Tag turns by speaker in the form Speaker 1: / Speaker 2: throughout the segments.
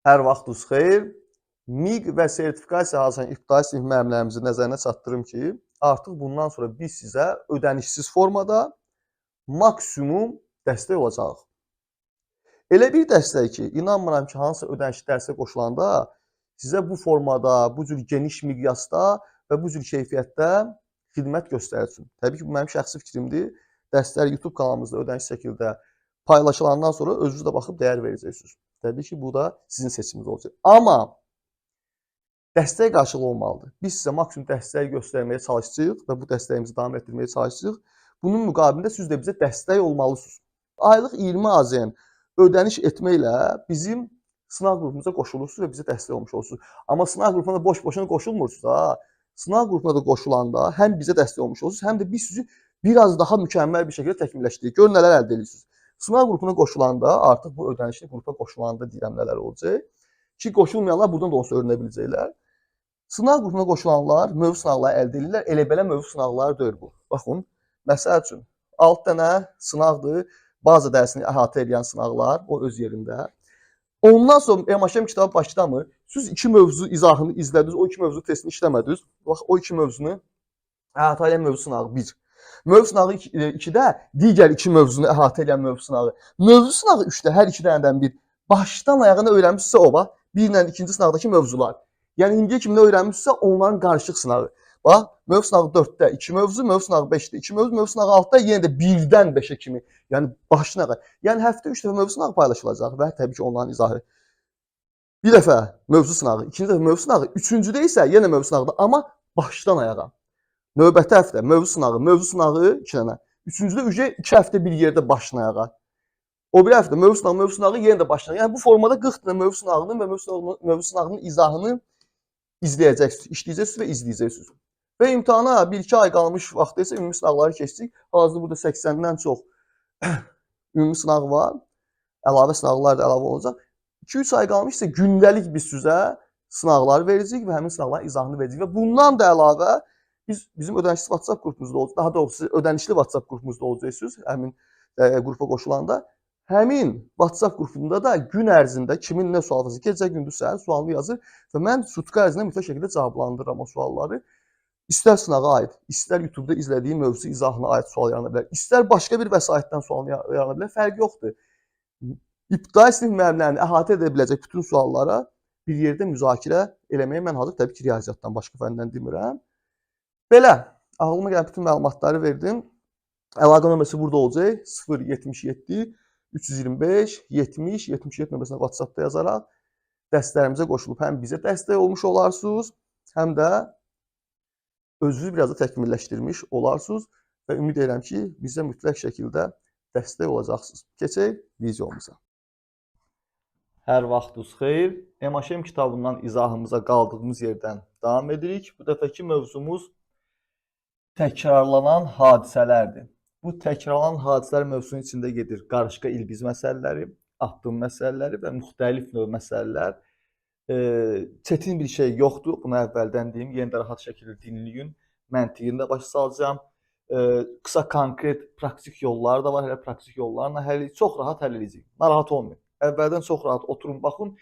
Speaker 1: Hər vaxtınız xeyir. MİQ və sertifikasiya hazırlayan ibtidai sinif müəllimlərimizi nəzərinə çatdırım ki, artıq bundan sonra biz sizə ödənişsiz formada maksimum dəstək olacaq. Elə bir dəstək ki, inanmıram ki, hansısa ödənişli dərsə qoşulanda sizə bu formada, bu cür geniş miqyasda və bu cür keyfiyyətdə xidmət göstərsin. Təbii ki, bu mənim şəxsi fikrimdir. Dərslər YouTube kanalımızda ödənişli şəkildə paylaşılandan sonra özünüz də baxıb dəyər verəcəksiniz. Təbii ki, bu da sizin seçiminiz olacaq. Amma dəstək qarşılığı olmalıdır. Biz sizə maksimum dəstək göstərməyə çalışacağıq və bu dəstəyimizi davam etdirməyə çalışacağıq. Bunun müqabilində siz də bizə dəstək olmalısınız. Aylıq 20 AZN ödəniş etməklə bizim sınaq qrupumuza qoşulursunuz və bizə dəstək olmuş olursunuz. Amma sınaq qrupuna da boş-boşuna qoşulmursunuz ha. Sınaq qrupuna da qoşulanda həm bizə dəstək olmuş olursunuz, həm də biz sizi biraz daha mükəmməl bir şəkildə təkmilləşdiririk. Görün nələr əldə edirsiniz. Sınaq qrupuna qoşulanda, artıq bu ödənişli qrupa qoşulanda deyirəm nələr olacaq ki, qoşulmayanlar buradan da olsa öyrənə biləcəklər. Sınaq qrupuna qoşulanlar mövzu sınaqları əldə edirlər. Elə belə mövzu sınaqları deyil bu. Baxın, məsəl üçün 6 dənə sınaqdır. Baza dərsini əhatə edən sınaqlar, o öz yerində. Ondan sonra MHM kitabı başlamır. Siz 2 mövzu izahını izlədiniz, o 2 mövzu testini işləmədiniz. Bax, o 2 mövzunu əhatə edən mövzu sınağı 1. Mövzu sınağı 2-də digər 2 mövzunu əhatə edən mövzu sınağı. Mövzu sınağı 3-də hər 2 dənədən bir. Başdan ayağına öyrənmişsə o bax, 1 ilə 2-ci sınaqdakı mövzular. Yəni indiyə kimi nə öyrənmişsə onların qarışıq sınağı. Bax, mövzu sınağı 4-də 2 mövzu, mövzu sınağı 5-də 2 mövzu, mövzu sınağı 6-da yenə də 1-dən 5-ə kimi. Yəni başdan ayağa. Yəni həftə 3 dəfə mövzu sınağı paylaşılacaq və təbii ki, onların izahı. Bir dəfə mövzu sınağı, ikinci dəfə mövzu sınağı, üçüncüdə isə yenə mövzu sınağıdır, amma başdan ayağa. Növbəti həftə mövzu sınağı 2 dənə. Üçüncüdə ücə 2 həftə bir yerdə başdan ayağa. O bir həftə mövzu sınağı yenə də başdan ayağa. Yəni bu formada 40 dənə mövzu sınağının və mövzu sınağının izahını izləyəcəksiniz, işləyəcəksiniz və izləyəcəksiniz. Və imtahana 1-2 ay qalmış vaxtda isə ümumi sınaqları keçdik. Hazırda burada 80-dən çox ümumi sınaq var. Əlavə sınaqlar da əlavə olacaq. 2-3 ay qalmış isə gündəlik biz sizə sınaqlar verəcəyik və həmin sınaqların izahını verəcəyik. Və bundan da əlavə bizim ödənişli WhatsApp qrupumuzda olacaq. Daha doğrusu ödənişli WhatsApp qrupumuzda olacaqsınız. Həmin qrupa qoşulanda. Həmin WhatsApp qrupunda da gün ərzində kimin nə sual yazır, gecə gündüz səhər sualını yazır və mən sutka ərzində mütləq şəkildə cavablandırıram o sualları. İstər sınağa aid, istər YouTube-da izlədiyi mövzu izahına aid sual yarana bilər, istər başqa bir vəsaitdən sual yarana bilər, fərqi yoxdur. İbtidai sinif müəllimlərini əhatə edə biləcək bütün suallara bir yerdə müzakirə eləməyə mən hazır, təbii ki, riyaziyyatdan, başqa fəndən demirəm. Belə, ağlıma gələn bütün məlumatları verdim. Əlaqə nömrəsi burada olacaq, 077 325 70 77 nömrəsinə WhatsApp-da yazaraq dərslərimizə qoşulub həm bizə dəstək olmuş olarsınız, həm də özünüzü biraz da təkmilləşdirmiş olarsınız və ümid edirəm ki, bizə mütləq şəkildə dəstək olacaqsınız. Keçək videomuza. Hər vaxtınız xeyir. MHM kitabından izahımıza qaldığımız yerdən davam edirik. Bu dəfəki mövzumuz təkrarlanan hadisələrdir. Bu təkrarlanan hadisələr mövzusunun içində gedir qarışqa ilbiz məsələləri, addım məsələləri və müxtəlif növ məsələlər. Çətin bir şey yoxdur, bunu əvvəldən deyim, yenə də rahat şəkildə dinləyin, məntiqində başa salacağım. Qısa, konkret, praktik yolları da var, hələ praktik yollarla çox rahat həll edəcəyik. Narahat olmayın. Əvvəldən çox rahat oturun, baxın,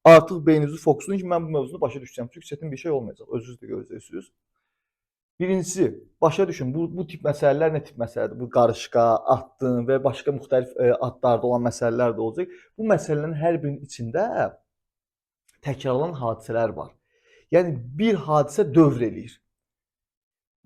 Speaker 1: artıq beyninizi fokuslayın ki, mən bu mövzunu başa düşəcəm. Çünki çətin bir şey olmayacaq, özünüz də görəcəksiniz. Birincisi, başa düşün, bu tip məsələlər nə tip məsələdir? Bu qarışqa, addım və başqa müxtəlif adlarda olan məsələlər də olacaq. Bu məsələlərin hər birinin içində təkrarlanan hadisələr var. Yəni, bir hadisə dövr eləyir.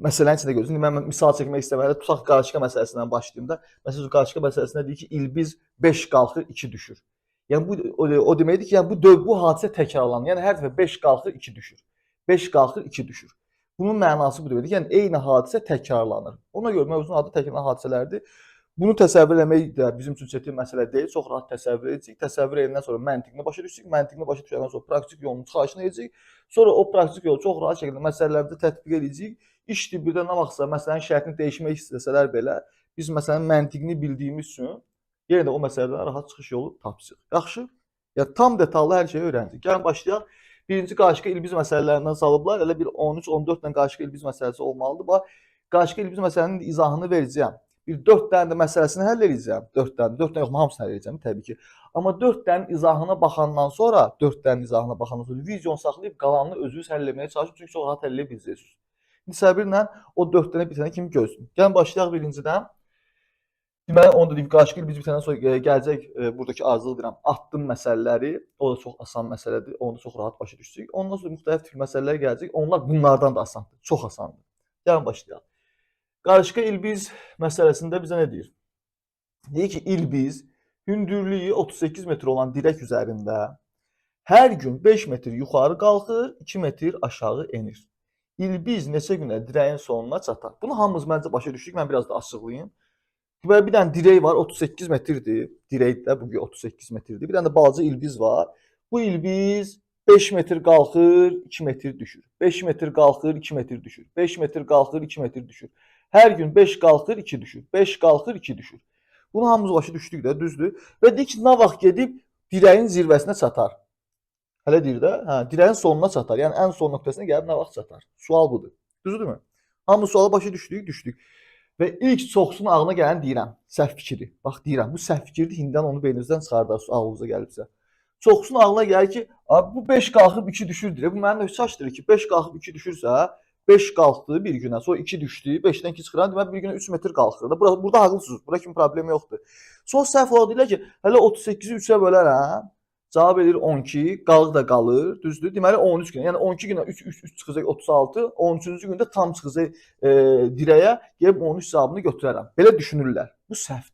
Speaker 1: Məsələnin içində görürsünüz. Mən misal çəkmək istəməklə, tutaq qarışqa məsələsindən başlayayım da. Məsələn, qarışqa məsələsində deyir ki, ilbiz 5 qalxır, 2 düşür. Yəni, o deməkdir ki, bu hadisə təkrarlanır. Yəni, hər dəfə 5 qalxır, 2 düşür. 5 qalxır, 2 düşür. Bunun mənası bu deməkdir. Yəni, eyni hadisə təkrarlanır. Ona görə mövzunun adı təkrarlanan hadisələrdir. Bunu təsəvvür etmək də bizim üçün çətin məsələ deyil. Çox rahat təsəvvür edəcəyik. Təsəvvür edəndən sonra məntiqini başa düşəcəyik. Məntiqini başa düşəndən sonra praktik yolunu çıxarışını edəcəyik. Sonra o praktik yolu çox rahat şəkildə məsələlərdə tətbiq edəcəyik. İş tibbdə nə vaxtsa məsələnin şərtini dəyişmək istəsələr belə, biz məsələnin məntiqini bildiyimiz üçün yenə də o məsələdən rahat çıxış yolu tapacağıq. Yaxşı? Yəni, tam detallı hər şeyi öyrəndik. Gəlin başlayaq. Birinci qarışqa ilbiz məsələlərindən salıblar. Elə bir 13-14 ilə qarışqa ilbiz məsələsi olmalıdır. Bax, qarışqa ilbiz məsələnin izahını verəcəyəm. Bir 4 dənə də məsələsini həll edəcəm. 4 dənə yox, hamısını həll edəcəm təbii ki. Amma 4 dənənin izahına baxandan sonra, 4 dənənin izahına baxandan sonra videonu saxlayıb qalanını özünüz həll etməyə çalışın, çünki çox rahat həll edə biləcəksiniz. İndi səbirlə o 4 dənə bitənə kimi gözləyin. Gəlin başlayaq birincidən. Deməli, onu da deyim, qarşı il biz bitəndən sonra gələcək buradakı arzuq deyirəm, attım məsələləri. O da çox asan məsələdir. Onu da çox rahat başa düşdük. Ondan sonra müxtəlif tip məsələlər gələcək. Onlar bunlardan da asandır. Çox asandır. Gəlin başlayaq. Qarşı ilbiz məsələsində bizə nə deyir? Deyir ki, ilbiz hündürlüyü 38 metr olan dirək üzərində hər gün 5 metr yuxarı qalxır, 2 metr aşağı enir. İlbiz neçə gündə dirəyin sonuna çatar? Bunu hamımız məncə başa düşdük. Mən biraz da açıqlayayım. Böyle bir dənə dirək var, 38 metrdir. Dirək də bu 38 metrdir. Bir dənə də balaca ilbiz var. Bu ilbiz 5 metr qalxır, 2 metr düşür. 5 metr qalxır, 2 metr düşür. 5 metr qalxır, 2 metr düşür. Hər gün 5 qalxır, 2 düşür. 5 qalxır, 2 düşür. Bunu hamımız başa düşdük də, düzdür? Və deyir ki, nə vaxt gedib dirəyin zirvəsinə çatar? Hələ deyir də, dirəyin sonuna çatar. Yəni ən son nöqtəsinə gəlib nə vaxt çatar? Sual budur. Düzdürmü? Hamı sualı başa düşdük. Və ilk çoxsunun ağlına gələn deyirəm, səhv fikri. Bax deyirəm, bu səhv fikirdir, indidən onu beyninizdən çıxardar, ağlınıza gəlibsə. Çoxsunun ağlına gəlir ki, bu 5 qalxıb 2 düşürdür. Bu mənim də çaşdırır ki, 5 qalxıb 2 düşürsə, 5 qalxdı bir günə, sonra 2 düşdü, 5-dən 2 çıxıran demək bir günə 3 metr qalxır da. Burada haqlısınız, burada kimi problem yoxdur. Sonra səhv olaraq deyirlər ki, hələ 38-i 3-ə bölərəm. Cavab edir 12, qalıq da qalır, düzdür? Deməli 13 gün. Yəni 12 günə 3 çıxacaq 36, 13-cü gündə tam çıxacaq dirəyə, gəlib 13 cavabını götürərəm. Belə düşünürlər. Bu səhvdir.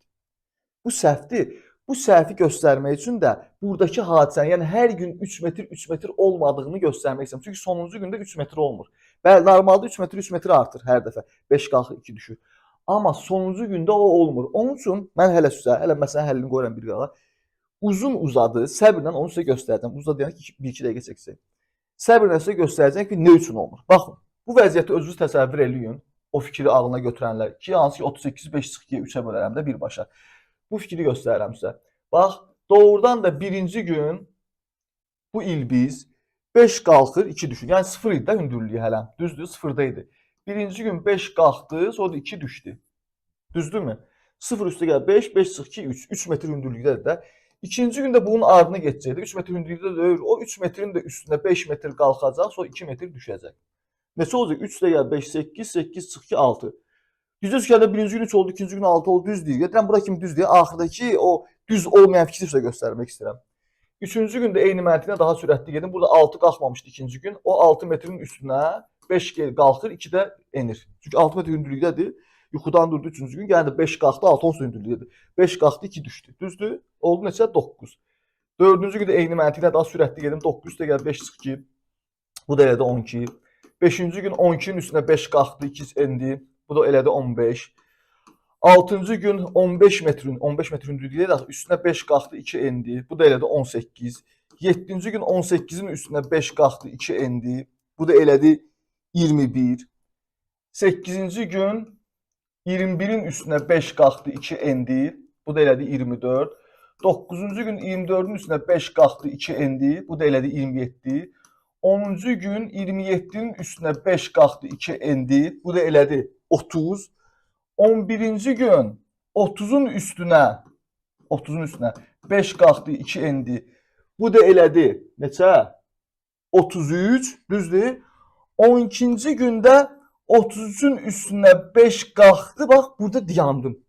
Speaker 1: Bu səhvdir. Bu səhvi göstərmək üçün də buradakı hadisənin, yəni hər gün 3 metr olmadığını göstərmək istəyirəm. Çünki sonuncu gündə 3 metr olmur. Bəli, normalda 3 metr artır hər dəfə. 5 qalxır, 2 düşür. Amma sonuncu gündə o olmur. Onun üçün mən hələ məsələn həllini qoyuram bir qala. Uzun uzadı, səbirlə onu sizə göstərəcəm. Uzadıyana ki, 1-2 dəqiqə çəksək. Səbirlə sizə göstərəcəm ki, nə üçün olmur? Baxın, bu vəziyyəti özünüz təsəvvür eləyin. O fikri ağlına götürənlər ki, hansı ki 38 5 çıxıb 3-ə bölərəm də birbaşa. Bu fikri göstərirəm sizə. Bax, doğrudan da birinci gün bu ilbiz 5 qalxır, 2 düşür. Yəni 0 idi də hündürlüyü hələ. Düzdür, 0-da idi. Birinci gün 5 qalxdı, sonra da 2 düşdü. Düzdürmü? 0 üstə gəl 5, 5 çıx 2, 3. 3 metr hündürlükdədir də. İkinci gündə bunun ardına geçəcəkdir. 3 metr hündürlükdə deyil. O 3 metrin də üstünə 5 metr qalxacaq, sonra 2 metr düşəcək. Neçə olacaq? 3 də gəl 5, 8, 8 çıx 2, 6. Düzə çıxanda birinci gün 3 oldu, ikinci gün 6 oldu, düz deyil. Gedirəm bura kimi düz deyil. Axırdakı o düz olmayan fikri sizə göstərmək istəyirəm. Üçüncü gündə eyni məntiqlə daha sürətli gedim. Burada 6 qalxmamışdı ikinci gün. O 6 metrin üstünə 5 qalxır, 2 də enir. Çünki 6 metr hündürlükdədir. Yuxudan durdu 3-cü gün. Yəni 5 qalxdı, 6 onsuz hündürlükdədir. 5 qalxdı, 2 düşdü. Düzdür? Oldu neçə? 9. Dördüncü gündə eyni məntiqlə daha sürətli gedim. 9 üstə gəl 5 çıx 2. Bu da elədi 12. Beşinci gün 12-nin üstünə 5 qalxdı, 2 endi. Bu da elədi 15. 6-cı gün 15 metr hündürlükdə də üstünə 5 qalxdı, 2 endi. Bu da elədi 18. 7-ci gün 18-in üstünə 5 qalxdı, 2 endi. Bu da elədi 21. 8-ci gün 21-in üstünə 5 qalxdı, 2 endi. Bu da elədi 24. 9-cu gün 24-ün üstünə 5 qalxdı, 2 endi. Bu da elədi 27. 10-cu gün 27-nin üstünə 5 qalxdı, 2 endi. Bu da elədi 30. 11-ci gün 30-un üstünə 5 qalxdı, 2 endi. Bu da elədi neçə? 33, düzdür? 12-ci gündə 33-ün üstünə 5 qalxdı. Bax, burada dayandım.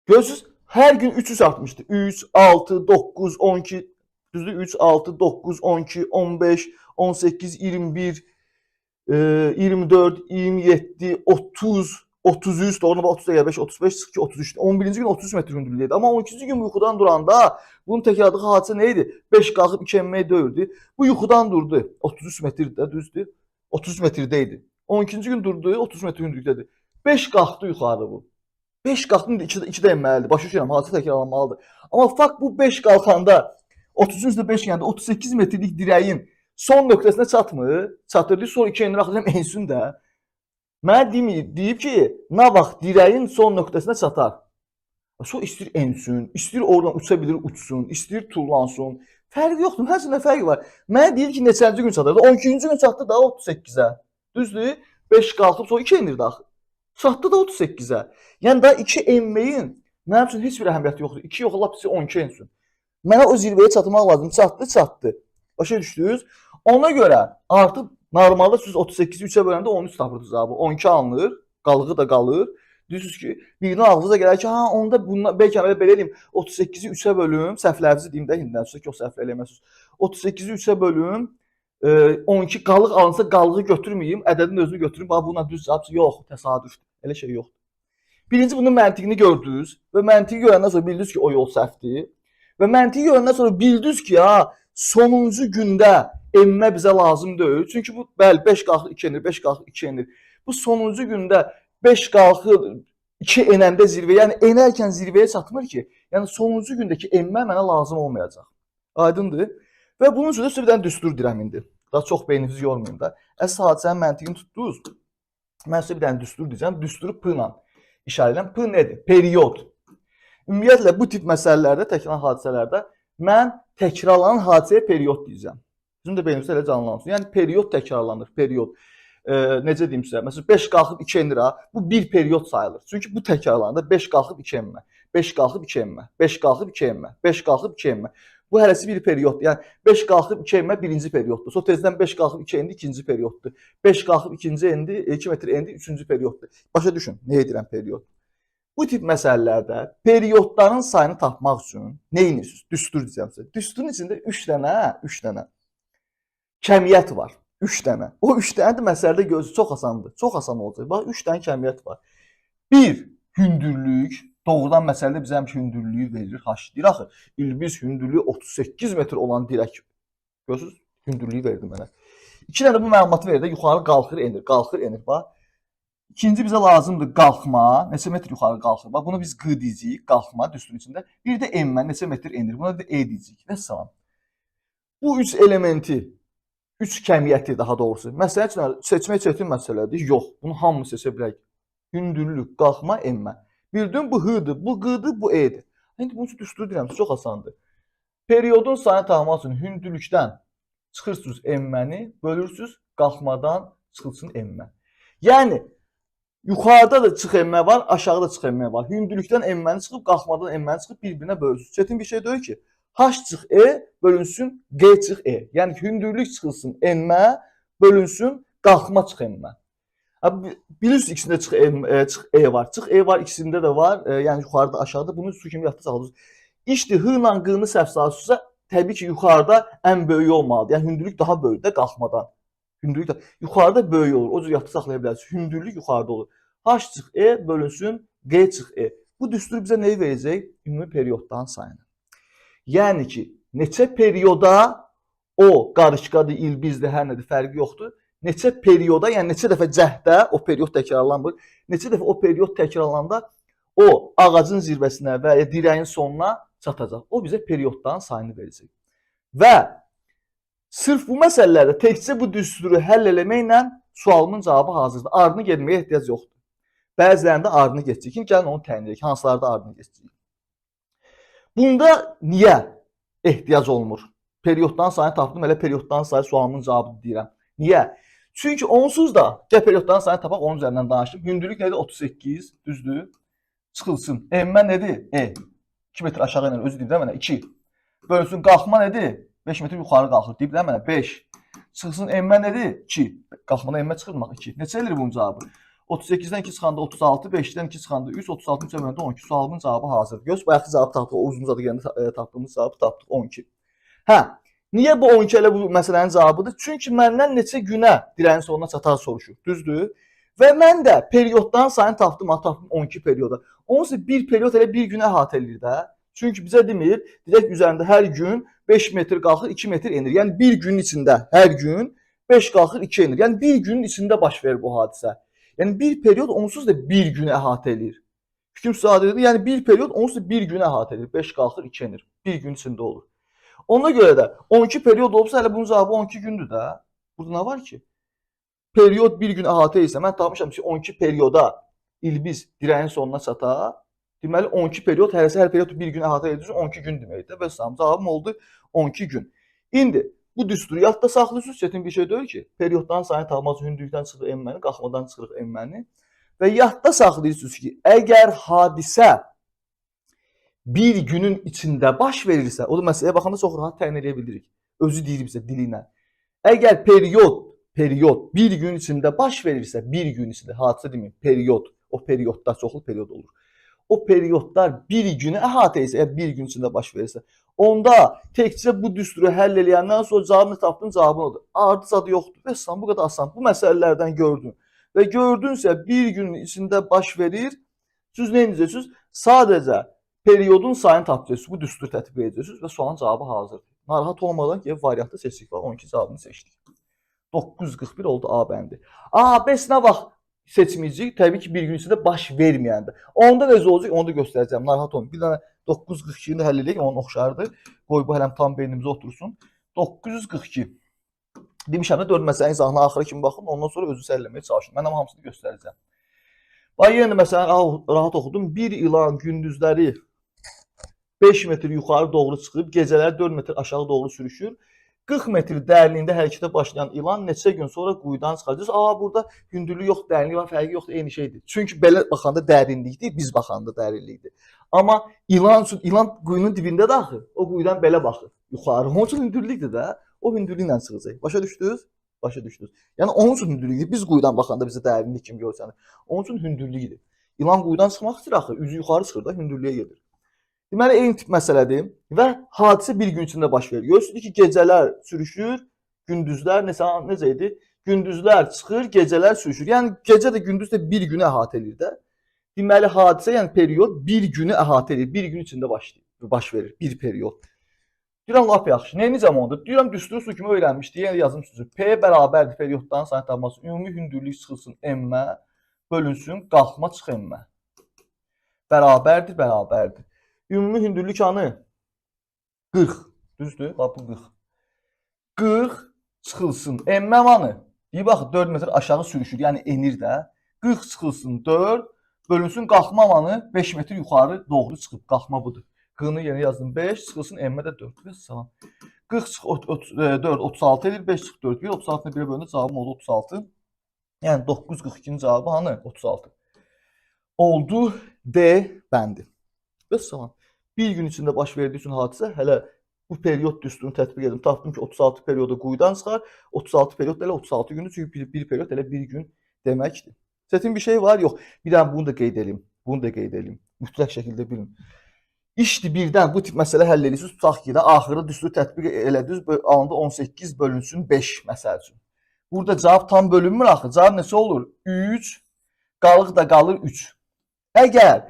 Speaker 1: Görürsünüz, hər gün 3 artmışdı. 3, 6, 9, 12, düzdür? 3, 6, 9, 12, 15, 18, 21, 24, 27, 30, 33, doğru bax 30 gəl 5, 35, 42, 33. 11-ci gün 33 metr hündürlükdəydi. Amma 12-ci gün yuxudan duranda bunun təkrarladığı hadisə nə idi? 5 qalxıb 2 enmək deyildi. Bu yuxudan durdu. 33 metrdə, düzdür? 33 metrdə idi. 12-ci gün durdu, 30 metr hündürlükdədir. 5 qalxdı yuxarı bu. 5 qalxdı, 2 də enməlidir. Başa düşürəm, hadisə təkrarlanmalıdır. Amma fakt bu 5 qalxanda 30-un üstə 5 yəni 38 metrlik dirəyin son nöqtəsinə çatmır. Çatırdı, sonra 2 enir axıram ensin də. Mənə deyib ki, nə vaxt dirəyin son nöqtəsinə çatar. Sonra istəyir ensin, istəyir oradan uça bilir uçsun, istəyir tullansın. Fərqi yoxdur, hər şeydə fərqi var. Mənə deyir ki, neçənci gün çatırdı? 12-ci gün çatdı da 38-ə. Düzdür? 5 qalxıb, sonra 2 enirdi axı.
Speaker 2: Çatdı da 38-ə. Yəni da 2 enməyin mənim üçün heç bir əhəmiyyəti yoxdur. 2 yox, lap 12 ensin. Mənə o zirvəyə çatmaq lazım. Çatdı, çatdı. Başa düşdünüz? Ona görə artıq normalda siz 38-i 3-ə böləndə 13 tapırdınız abi. 12 alınır, qalığı da qalır. Deyirsiniz ki, birinin ağlınıza gələr ki, ha onda bundan bəlkə belə eləyim, 38-i 3-ə bölüm, səhvlərinizi deyim də indidən sonra ki, o səhvlər eləməsiniz. 38-i 3-ə bölüm, 12 qalıq alınsa qalığı götürməyim, ədədin özünü götürüm. Bax bununla düz cavab yox, təsadüfdür. Elə şey yoxdur. Birinci bunun məntiqini gördünüz və məntiqi görəndən sonra bildiniz ki, o yol səhvdir. Və məntiqi görəndən sonra bildiniz ki, ha, sonuncu gündə enmə bizə lazım deyil. Çünki bu bəli 5 qalxır 2 enir, 5 qalxır 2 enir. Bu sonuncu gündə 5 qalxır 2 enəndə zirvə, yəni enərkən zirvəyə çatmır ki, yəni sonuncu gündəki enmə mənə lazım olmayacaq. Aydındır? Və bunun üçün də sizə bir dənə düstur deyirəm indi. Daha çox beyninizi yormayın da. Əsas hadisənin məntiqini tutdunuz. Mən sizə bir dənə düstur deyəcəm. Düsturu P ilə işarə edirəm. P nədir? Period. Ümumiyyətlə bu tip məsələlərdə, təkrar hadisələrdə mən təkrarlanan hadisəyə period deyəcəm. Bizim də beynimizdə elə canlansın. Yəni period təkrarlanır, period. Necə deyim sizə? Məsələn 5 qalxıb 2 enir ha. Bu bir period sayılır. Çünki bu təkrarlanır. 5 qalxıb 2 enmə. 5 qalxıb 2 enmə. 5 qalxıb 2 enmə. 5 qalxıb 2 enmə. Bu hərəsi bir perioddur. Yəni 5 qalxıb 2 enmə birinci perioddur. Sonra tezdən 5 qalxıb 2 endi ikinci perioddur. 5 qalxıb ikinci endi 2 metr endi üçüncü perioddur. Başa düşün, nə edirəm period. Bu tip məsələlərdə periodların sayını tapmaq üçün nə edirsiniz? Düstur deyəcəm sizə. Düsturun içində 3 dənə kəmiyyət var. 3 dənə. O 3 dənə də məsələdə gözü çox asandır. Çox asan olacaq. Bax 3 dənə kəmiyyət var. 1 hündürlük. Doğrudan məsələdə bizə həmişə hündürlüyü verir. H deyir axı. İlbiz hündürlüyü 38 metr olan dirək. Görürsüz? Hündürlüyü verdi mənə. 2 dənə bu məlumatı verir də yuxarı qalxır, enir, qalxır, enir. Bax. İkinci bizə lazımdır qalxma. Neçə metr yuxarı qalxır? Bax bunu biz Q deyəcəyik, qalxma düsturun içində. Bir də enmə, neçə metr enir? Buna da E deyəcəyik. Və salam. Bu 3 elementi, 3 kəmiyyəti daha doğrusu. Məsələ üçün seçmək çətin məsələdir. Yox, bunu hamı seçə bilərik. Hündürlük, qalxma, enmə. Bildin bu H-dır, bu Q-dır, bu E-dir. İndi bunu düstur deyirəm, çox asandır. Periodun sayını tapmaq üçün hündürlükdən çıxırsınız enməni, bölürsünüz, qalxmadan çıxılsın enmə. Yəni yuxarıda da çıx enmə var, aşağıda çıx enmə var. Hündürlükdən enməni çıxıb, qalxmadan enməni çıxıb bir-birinə bölürsünüz. Çətin bir şey deyil ki. H çıx E bölünsün G çıx E. Yəni hündürlük çıxılsın enmə, bölünsün qalxma çıx enmə. Bilirsiniz ikisində çıx E var. Çıx E var, ikisində də var. Yəni yuxarıda, aşağıda bunu su kimi yadda saxlayırsınız. İşte H ilə Q-nı səhv salsınızsa, təbii ki, yuxarıda ən böyük olmalıdır. Yəni hündürlük daha böyükdür qalxmadan. Hündürlük də yuxarıda böyük olur. O cür yadda saxlaya bilərsiniz. Hündürlük yuxarıda olur. H çıx E bölünsün G çıx E. Bu düstur bizə nəyi verəcək? Ümumi periodların sayını. Yəni ki, neçə perioda o qarışqadır, ilbizdir, hər nədir, fərqi yoxdur. Neçə perioda, yəni neçə dəfə cəhdə o period təkrarlanmır. Neçə dəfə o period təkrarlananda o ağacın zirvəsinə və ya dirəyin sonuna çatacaq. O bizə periodların sayını verəcək. Və sırf bu məsələlərdə təkcə bu düsturu həll eləməklə sualımın cavabı hazırdır. Ardını getməyə ehtiyac yoxdur. Bəzilərində ardını keçəcək. Gəlin onu təyin edək. Hansılarda ardını keçəcək? Bunda niyə ehtiyac olmur? Periodların sayını tapdım, elə periodların sayı sualımın cavabıdır deyirəm. Niyə? Çünki onsuz da gəl periodların sayını tapaq, onun üzərindən danışdım. Hündürlük nədir? 38, düzdür? Çıxılsın. Enmə nədir? E. 2 metr aşağı enir, özü deyib də mənə 2. Bölünsün qalxma nədir? 5 metr yuxarı qalxır, deyib də mənə 5. Çıxılsın enmə nədir? 2. Qalxmadan enmə çıxırmaq 2. Neçə edir bunun cavabı? 38-dən 2 çıxanda 36, 5-dən 2 çıxanda 3, 36-ın cəmləndə 12. Sualımın cavabı hazırdır. Göz bayaqki cavabı tapdıq, o uzun uzadı gəndə tapdığımız cavabı tapdıq 12. Hə, niyə bu 12 elə bu məsələnin cavabıdır? Çünki məndən neçə günə dirəyin sonuna çatar soruşur, düzdür? Və mən də perioddan sayını tapdım, tapdım 12 perioda. Onsuz bir period elə bir günə əhatə edir də. Çünki bizə demir, dirək üzərində hər gün 5 metr qalxır, 2 metr enir. Yəni bir günün içində hər gün 5 qalxır, 2 enir. Yəni bir günün içində baş verir bu hadisə. Yəni bir period onsuz da bir günü əhatə edir. Fikrim sadədir. Yəni bir period onsuz da bir günü əhatə edir. 5 qalxır, 2 enir. Bir gün içində olur. Ona görə də 12 period olubsa hələ bunun cavabı 12 gündür də. Burada nə var ki? Period bir gün əhatə etsə, mən tapmışam ki 12 perioda ilbiz dirəyin sonuna çata. Deməli 12 period, hər period bir gün əhatə edir, 12 gün deməkdir. Və cavabım oldu 12 gün. İndi bu düsturu yadda saxlayırsınız, çətin bir şey deyil ki. Periodların sayını tapmaq üçün hündürlükdən çıxırıq enməni, qalxmadan çıxırıq enməni. Və yadda saxlayırsınız ki, əgər hadisə bir günün içində baş verirsə, o da məsələyə baxanda çox rahat təyin edə bilirik. Özü deyir bizə dili ilə. Əgər period bir gün içində baş verirsə, bir gün içində, hadisə deməyim, period, o periodlar çoxlu period olur. O periodlar bir günü əhatə etsə, əgər bir gün içində baş verirsə, onda təkcə bu düsturu həll eləyəndən sonra cavabını tapdın, cavabın odur. Artı zadı yoxdur. Və bu qədər asan. Bu məsələlərdən gördün. Və gördünsə bir gün içində baş verir, siz nə edəcəksiniz? Sadəcə periodun sayını tapacaqsınız, bu düsturu tətbiq edəcəksiniz və sualın cavabı hazırdır. Narahat olmadan ki, variantı seçdik var, 12 cavabını seçdik. 941 oldu A bəndi. A, bəs nə vaxt seçməyəcəyik? Təbii ki, bir gün içində baş verməyəndə. Onda necə olacaq? Onu da göstərəcəm. Narahat olmayın. Bir dənə 942-ni də həll edək, onun oxşardır. Qoy bu hələm tam beynimizə otursun. 942. Demişəm də 4 məsələnin izahına axıra kimi baxın, ondan sonra özünüz həll etməyə çalışın. Mən amma hamısını göstərəcəm. Bax, yenə məsələn, rahat oxudum. Bir ilan gündüzləri 5 metr yuxarı doğru çıxıb, gecələr 4 metr aşağı doğru sürüşür. 40 metr dərinliyində hərəkətə başlayan ilan neçə gün sonra quyudan çıxacaq. Burada hündürlük yox, dərinlik var, fərqi yoxdur, eyni şeydir. Çünki belə baxanda dərinlikdir, biz baxanda dərinlikdir. Amma ilan quyunun dibində də axı, o quyudan belə baxır, yuxarı. Onun üçün hündürlükdür də, o hündürlüklə çıxacaq. Başa düşdünüz? Başa düşdünüz. Yəni onun üçün hündürlükdür. Biz quyudan baxanda bizə dərinlik kimi görsənir. Onun üçün hündürlükdür. İlan quyudan çıxmaq istəyir axı, üzü yuxarı çıxır da, hündürlüyə gedir. Deməli, eyni tip məsələdir və hadisə bir gün içində baş verir. Görürsünüz ki, gecələr sürüşür, gündüzlər necə idi? Gündüzlər çıxır, gecələr sürüşür. Yəni, gecə də gündüz də bir günü əhatə edir də. Deməli, hadisə, yəni period bir günü əhatə edir, bir gün içində baş verir, bir period. Deyirəm, lap yaxşı. Neyinəcəm onda? Deyirəm, düsturu su kimi öyrənmişdik, yəni yazım sözü. P bərabərdir perioddan sayı tapması, ümumi hündürlük çıxılsın M-ə, bölünsün, qalxma çıx M-ə. Bərabərdir. Ümumi hündürlük anı 40. Düzdür? Bax bu 40. 40 çıxılsın. M-ə anı. Deyir bax 4 metr aşağı sürüşür. Yəni enir də. 40 çıxılsın 4. Bölünsün qalxma anı 5 metr yuxarı doğru çıxıb. Qalxma budur. Qını yenə yazdım 5. Çıxılsın M-ə də 4. Tamam. 40 çıx 4 36 edir. 5 çıx 4 1. 36-nı 1-ə bölündə cavabım oldu 36. Yəni 942-nin cavabı hanı? 36. Oldu D bəndi. Bəs tamam. Bir gün içində baş verdiyi üçün hadisə, hələ bu period düsturunu tətbiq edim. Tapdım ki, 36 periodu quyudan çıxar. 36 period elə 36 gündür. Çünki bir period elə bir gün deməkdir. Çətin bir şey var? Yox. Bir dənə bunu da qeyd edim. Mütləq şəkildə bilin. İşdir birdən bu tip məsələ həll edirsiniz. Tutaq ki, axırda düsturu tətbiq elədiniz. Alında 18 bölünsün 5 məsəl üçün. Burada cavab tam bölünmür axı. Cavab neçə olur? 3. Qalıq da qalır 3. Əgər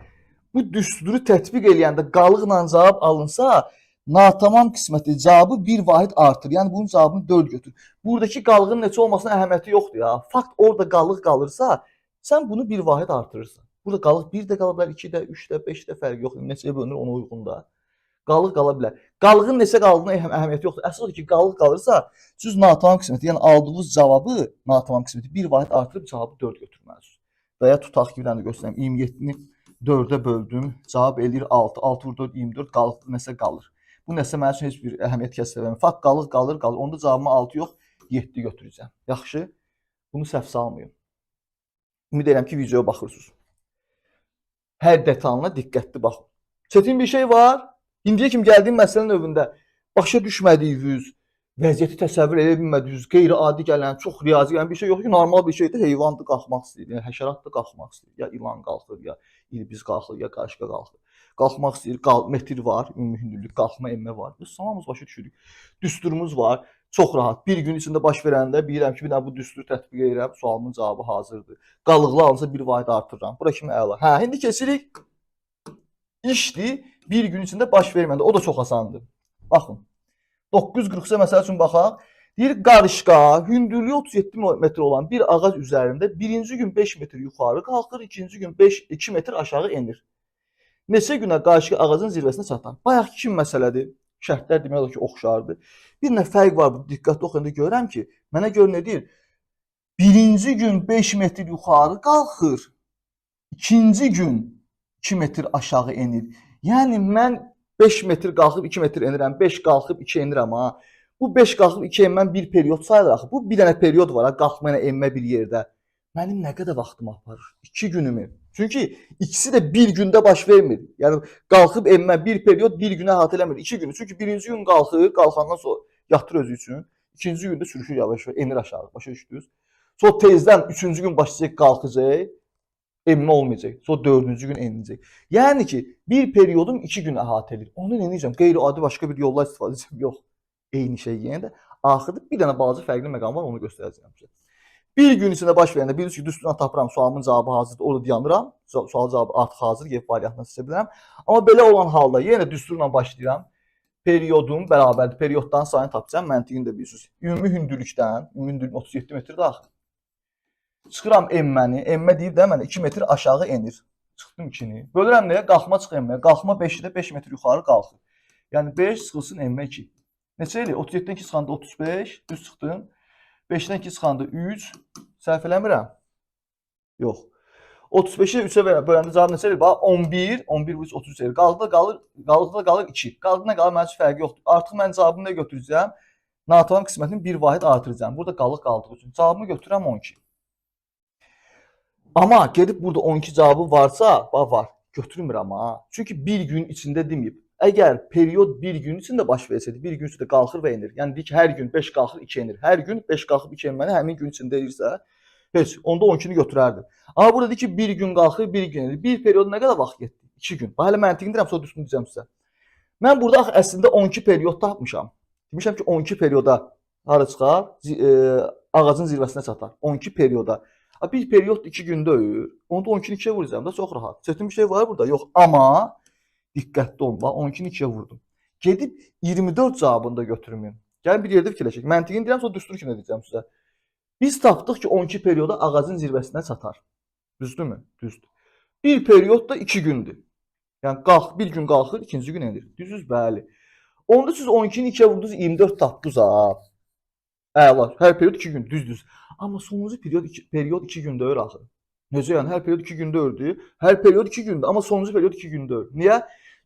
Speaker 2: bu düsturu tətbiq eləyəndə qalıqla cavab alınsa, natamam qisməti cavabı bir vahid artır. Yəni bunun cavabını 4 götür. Buradakı qalığın neçə olmasına əhəmiyyəti yoxdur ya. Fakt orada qalıq qalırsa, sən bunu bir vahid artırırsan. Burada qalıq 1 də qala bilər, 2 də, 3 də, 5 də fərqi yoxdur. Neçəyə bölünür ona uyğun da. Qalıq qala bilər. Qalığın neçə qaldığına əhəmiyyəti yoxdur. Əsas odur ki, qalıq qalırsa, siz natamam qisməti, yəni aldığınız cavabı natamam qisməti bir vahid artırıb cavabı 4 götürməlisiniz. Və ya tutaq ki, bir dənə göstərəm. 27-ni 4-ə böldüm. Cavab eləyir 6. 6 vur 4, 24. Qalıqda nəsə qalır. Bu nəsə mənim üçün heç bir əhəmiyyət kəsb eləmir. Fakt qalır. Onda cavabıma 6 yox, 7 götürəcəm. Yaxşı? Bunu səhv salmayın. Ümid edirəm ki, videoya baxırsınız. Hər detalına diqqətli baxın. Çətin bir şey var. İndiyə kimi gəldiyim məsələnin növündə başa düşmədiyiniz, vəziyyəti təsəvvür edə bilmədiyiniz, qeyri-adi gələn, çox riyazi gələn bir şey yox ki, normal bir şeydir. Heyvandır, qalxmaq istəyir, yəni həşərat da qalxmaq istəyir. Ya ilan qalxır, ya ilbiz qalxır, ya qarışqa qalxır. Qalxmaq istəyir, metr var, ümumi hündürlük, qalxma emmə var. Biz tamamımız başa düşürük. Düsturumuz var, çox rahat. Bir gün içində baş verəndə bilirəm ki, bir dənə bu düsturu tətbiq edirəm, sualımın cavabı hazırdır. Qalıqlı alınsa bir vahid artırıram. Bura kimi əla. Hə, indi keçirik. İşdir, bir gün içində baş verməndə. O da çox asandır. Baxın. 940-a məsəl üçün baxaq. Deyir, qarışqa, hündürlüyü 37 metr olan bir ağac üzərində birinci gün 5 metr yuxarı qalxır, ikinci gün 2 metr aşağı enir. Neçə günə qarışqa ağacın zirvəsinə çatar? Bayaq kim məsələdir? Şərtlər demək olar ki, oxşardır. Bir nə fərq var, diqqətli oxuyanda görürəm ki, mənə görə nə deyir? Birinci gün 5 metr yuxarı qalxır, ikinci gün 2 metr aşağı enir. Yəni, mən 5 metr qalxıb 2 metr enirəm, 5 qalxıb 2 enirəm ha. Bu 5 qalxıb 2 enməm bir period sayılır axı. Bu bir dənə period var ha, qalxma ilə enmə bir yerdə. Mənim nə qədər vaxtımı aparır? 2 günümü. Çünki ikisi də bir gündə baş vermir. Yəni qalxıb enmə bir period bir günə əhatə eləmir. 2 günü. Çünki birinci gün qalxır, qalxandan sonra yatır özü üçün. İkinci gündə sürüşür yavaş-yavaş, enir aşağı. Başa düşdünüz? Sonra tezdən üçüncü gün başlayacaq qalxacaq, enmə olmayacaq. Sonra dördüncü gün enəcək. Yəni ki, bir periodum 2 gün əhatə edir. Onu nə edəcəm? Qeyri-adi başqa bir yolla istifadə edəcəm. Yox. Eyni şey yenə də. Axırda bir dənə balaca fərqli məqam var, onu göstərəcəm sizə. Bir gün içində baş verəndə bilirsiniz ki, düsturdan tapıram, sualımın cavabı hazırdır, orada dayanıram. Sual cavabı artıq hazır, G variantını seçə bilərəm. Amma belə olan halda yenə düsturla başlayıram. Periodum bərabərdir. Perioddan sayını tapacağam. Məntiqini də bilirsiniz. Ümumi hündürlükdən, ümumi hündürlük 37 metrdir axı. Çıxıram emməni. Emmə deyib də mənə 2 metr aşağı enir. Çıxdım 2-ni. Bölürəm nəyə? Qalxma çıx emməyə. Qalxma 5-də 5 metr yuxarı qalxır. Yəni 5 çıxılsın emmə 2. Neçə eləyir? 37-dən 2 çıxanda 35, düz çıxdım. 5-dən 2 çıxanda 3. Səhv eləmirəm? Yox. 35-i 3-ə böləndə cavab neçə eləyir? Bax 11, 11 vurur 33 eləyir. Qalıqda qalır 2. Qalıqda qalır mənim üçün fərqi yoxdur. Artıq mən cavabını nə götürəcəm? Natavan qismətini 1 vahid artıracağam. Burada qalıq qaldığı üçün. Cavabımı götürürəm 12. Amma gedib burada 12 cavabı varsa, var. Götürmürəm ha. Çünki bir gün içində deməyib. Əgər period bir gün içində baş versəydi, bir gün içində qalxır və enir. Yəni deyək ki, hər gün 5 qalxır, 2 enir. Hər gün 5 qalxıb 2 enməni həmin gün içində elirsə, heç onda 12-ni götürərdim. Amma burada deyək ki, bir gün qalxır, bir gün enir. Bir period nə qədər vaxt getdi? 2 gün. Bax hələ məntiqini deyirəm, sonra düzgün deyəcəm sizə. Mən burada əslində 12 period tapmışam. Demişəm ki, 12 perioda hara çıxar? Ağacın zirvəsinə çatar. 12 perioda. Bir period 2 gündə öür. Onda 12-ni 2-yə vuracağım da çox rahat. Çətin bir şey var burada? Yox. Amma diqqətli olun. Bax 12-ni 2-yə vurdum. Gedib 24 cavabını da götürməyim. Gəlin bir yerdə fikirləşək. Məntiqini deyirəm, sonra düstur kimi deyəcəm sizə. Biz tapdıq ki, 12 perioda ağacın zirvəsinə çatar. Düzdürmü? Düzdür. Bir period da 2 gündür. Yəni bir gün qalxır, ikinci gün enir. Düzdür? Bəli. Onda siz 12-ni 2-yə vurdunuz, 24 tapdınız ha. Əla. Hər period 2 gün, düzdür. Amma sonuncu period 2 gündə öür axı. Necə yəni? Hər period 2 gündə ördü. Hər period 2 gündə, amma sonuncu period 2 gündə öür. Niyə?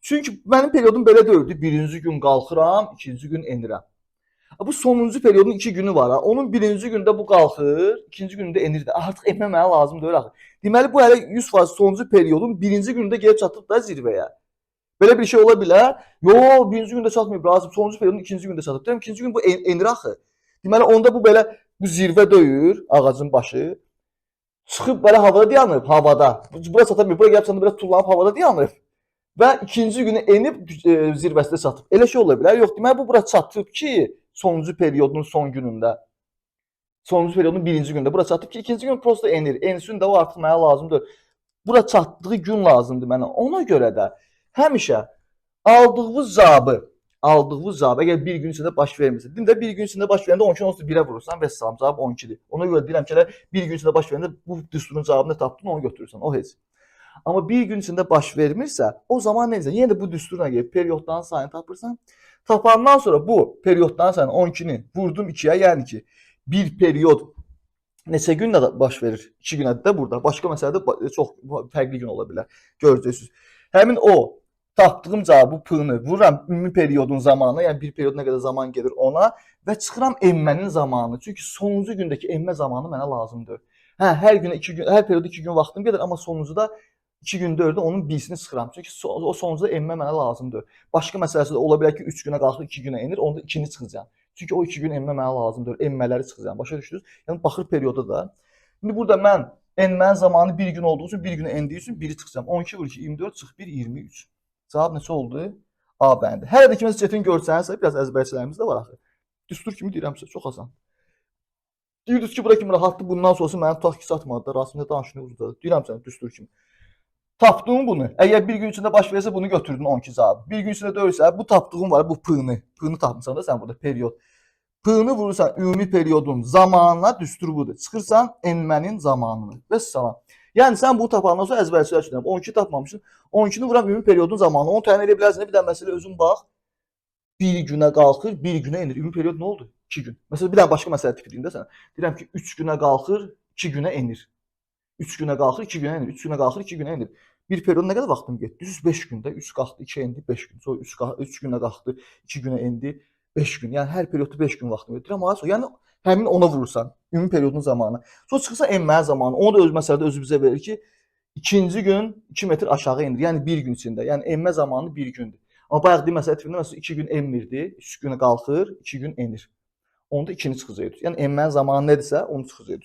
Speaker 2: Çünki mənim periodum belə də ördü. Birinci gün qalxıram, ikinci gün enirəm. Bu sonuncu periodun 2 günü var ha. Onun birinci gündə bu qalxır, ikinci gündə enir də. Artıq enmə mənə lazım deyil axı. Deməli bu hələ 100% sonuncu periodun birinci gündə gəlib çatıb da zirvəyə. Belə bir şey ola bilər. Yox, birinci gündə çatmayıb, lazım. Sonuncu periodun ikinci gündə çatıb. Deyirəm, ikinci gün bu enir axı. Deməli onda bu belə bu zirvə döyür ağacın başı. Çıxıb belə havada dayanıb, havada. Bura çatamayıb, bura gəlib çatanda biraz tullanıb havada dayanıb. Və ikinci günü enib zirvəsinə çatıb. Elə şey ola bilər. Yox, deməli bu bura çatıb ki, sonuncu periodun son günündə. Sonuncu periodun birinci gündə bura çatıb ki, ikinci gün prosta enir. Ensin də o artıq mənə lazımdır. Bura çatdığı gün lazımdır mənə. Ona görə də həmişə aldığınız cavabı, əgər bir gün içində baş vermirsə, deyim də bir gün içində baş verəndə 12-ni onsuz 1-ə vurursan və salam, cavab 12-dir. Ona görə deyirəm ki, bir gün içində baş verəndə bu düsturun cavabını tapdın, onu götürürsən, o heç. Amma bir gün içində baş vermirsə, o zaman necə? Yenə də bu düsturla gəlib periodların sayını tapırsan. Tapandan sonra bu periodların sayını 12-ni vurdum 2-yə, yəni ki, bir period neçə gündə baş verir? 2 günədir də burada. Başqa məsələdə çox fərqli gün ola bilər. Görəcəksiniz. Həmin o tapdığım cavabı p-ni vururam ümumi periodun zamanına, yəni bir period nə qədər zaman gedir ona və çıxıram emmənin zamanını. Çünki sonuncu gündəki emmə zamanı mənə lazımdır. Hər perioda 2 gün vaxtım gedir, amma sonuncuda 2 gündə ördü, onun birisini çıxıram. Çünki o sonuncuda emmə mənə lazımdır. Başqa məsələsi də ola bilər ki, 3 günə qalxır, 2 günə enir, onda 2-ni çıxacağam. Çünki o 2 gün emmə mənə lazımdır, emmələri çıxacağam. Başa düşdünüz? Yəni baxır perioda da. İndi burada mən enmənin zamanı bir gün olduğu üçün, bir günə endiyi üçün 1-i çıxacağam. 12 vur 2, 24 çıx 1, 23. Cavab neçə oldu? A bəndi. Hər də kiməsə çətin görsənsə, biraz əzbərçilərimiz də var axı. Düstur kimi deyirəm sizə, çox asan. Deyirsiniz ki, bura kimi rahatdır, bundan sonrası mənim tutaq ki, satmadı da, rasmında danışını uzadı. Deyirəm sənə düstur kimi. Tapdığın bunu. Əgər bir gün içində baş versə, bunu götürdün 12 cavabı. Bir gün içində döyürsə, bu tapdığın var, bu p-ni. P-ni tapmısan da sən burada period. P-ni vurursan ümumi periodun zamanına düstur budur. Çıxırsan enmənin zamanını. Və salam. Yəni sən bunu tapandan sonra əzbərçilər üçün 12 tapmamışsın. 12-ni vuram ümumi periodun zamanını. Onu təyin edə bilərsən. Bir dənə məsələ özün bax. Bir günə qalxır, bir günə enir. Ümumi period nə oldu? 2 gün. Məsələn, bir dənə başqa məsələ tipi deyim də sənə. Deyirəm ki, 3 günə qalxır, 2 günə enir. 3 günə qalxır, 2 günə enir. 3 günə qalxır, 2 günə enir. Bir period nə qədər vaxtım getdi? Düz 5 gündə. 3 qalxdı, 2 endi, 5 gün. Sonra 3 günə qalxdı, 2 günə endi, 5 gün. Yəni hər periodda 5 gün vaxtını verir. Amma sonra yəni həmin ona vurursan ümumi periodun zamanı. Sonra çıxırsa enməyə zamanı. Onu da öz məsələdə özü bizə verir ki, ikinci gün 2 metr aşağı endir. Yəni 1 gün içində. Yəni enmə zamanı 1 gündür. Amma bayaq dediyim məsələ tipində məsələn 2 gün enmirdi, 3 günə qalxır, 2 gün enir. Onda 2-ni çıxacaq. Yəni enmənin zamanı nədirsə, onu çıxacaq.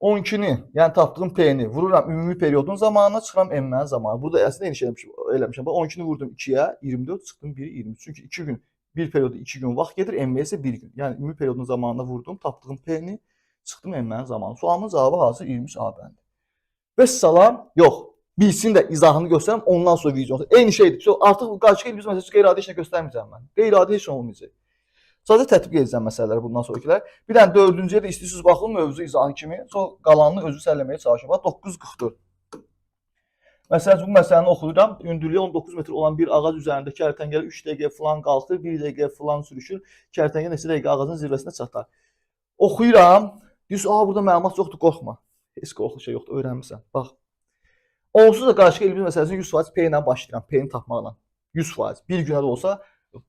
Speaker 2: 12-ni, yəni tapdığım P-ni vururam ümumi periodun zamanına, çıxıram enmənin zamanı. Burada əslində eyni şey eləmişəm. Bax 12-ni vurdum 2-yə, 24 çıxdım 1-i 23. Çünki 2 gün bir perioda 2 gün vaxt gedir, enməyə isə 1 gün. Yəni ümumi periodun zamanına vurdum, tapdığım P-ni, çıxdım enmənin zamanı. Sualın cavabı hazır 23A bəndi. Vəssalam, yox. Bilsin də izahını göstərim, ondan sonra videonu. Eyni şeydir. Artıq qarşıya biz məsələn qeyri-adi işlə göstərməyəcəm mən. Qeyri-adi heç nə olmayacaq. Sadəcə tətbiq edəcəm məsələləri bundan sonrakilər. Bir dənə dördüncüyə də istəyirsiniz baxın mövzu izahı kimi. Sonra qalanını özü səlləməyə çalışın. Bax 944. Məsələn, bu məsələni oxuyuram. Hündürlüyü 19 metr olan bir ağac üzərində kərtənkələ 3 dəqiqə falan qalxır, 1 dəqiqə falan sürüşür. Kərtənkələ neçə dəqiqə ağacın zirvəsinə çatar. Oxuyuram. Deyirsən, burada məlumat yoxdur, qorxma. Heç qorxulu şey yoxdur, öyrənmirsən. Bax. Onsuz da qarşıya elmi məsələsini 100% P ilə başlayıram, P-ni tapmaqla. 100%. Bir günə də olsa,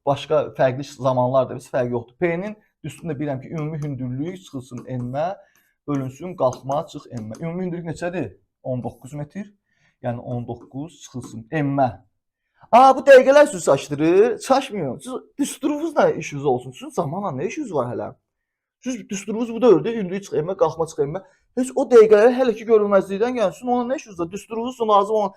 Speaker 2: başqa fərqli zamanlarda biz fərqi yoxdur. P-nin üstündə bilirəm ki, ümumi hündürlük çıxılsın enmə, bölünsün qalxma, çıx enmə. Ümumi hündürlük neçədir? 19 metr. Yəni 19 çıxılsın enmə. Bu dəqiqələr sizi çaşdırır. Çaşmıyor. Siz düsturunuzla işiniz olsun. Sizin zamanla nə işiniz var hələ? Siz düsturunuz bu dövrdə hündürlük çıx enmə, qalxma çıx enmə. Heç o dəqiqələr hələ ki görülməzlikdən gəlsin. Ona nə işiniz var? Düsturunuz üçün lazım olan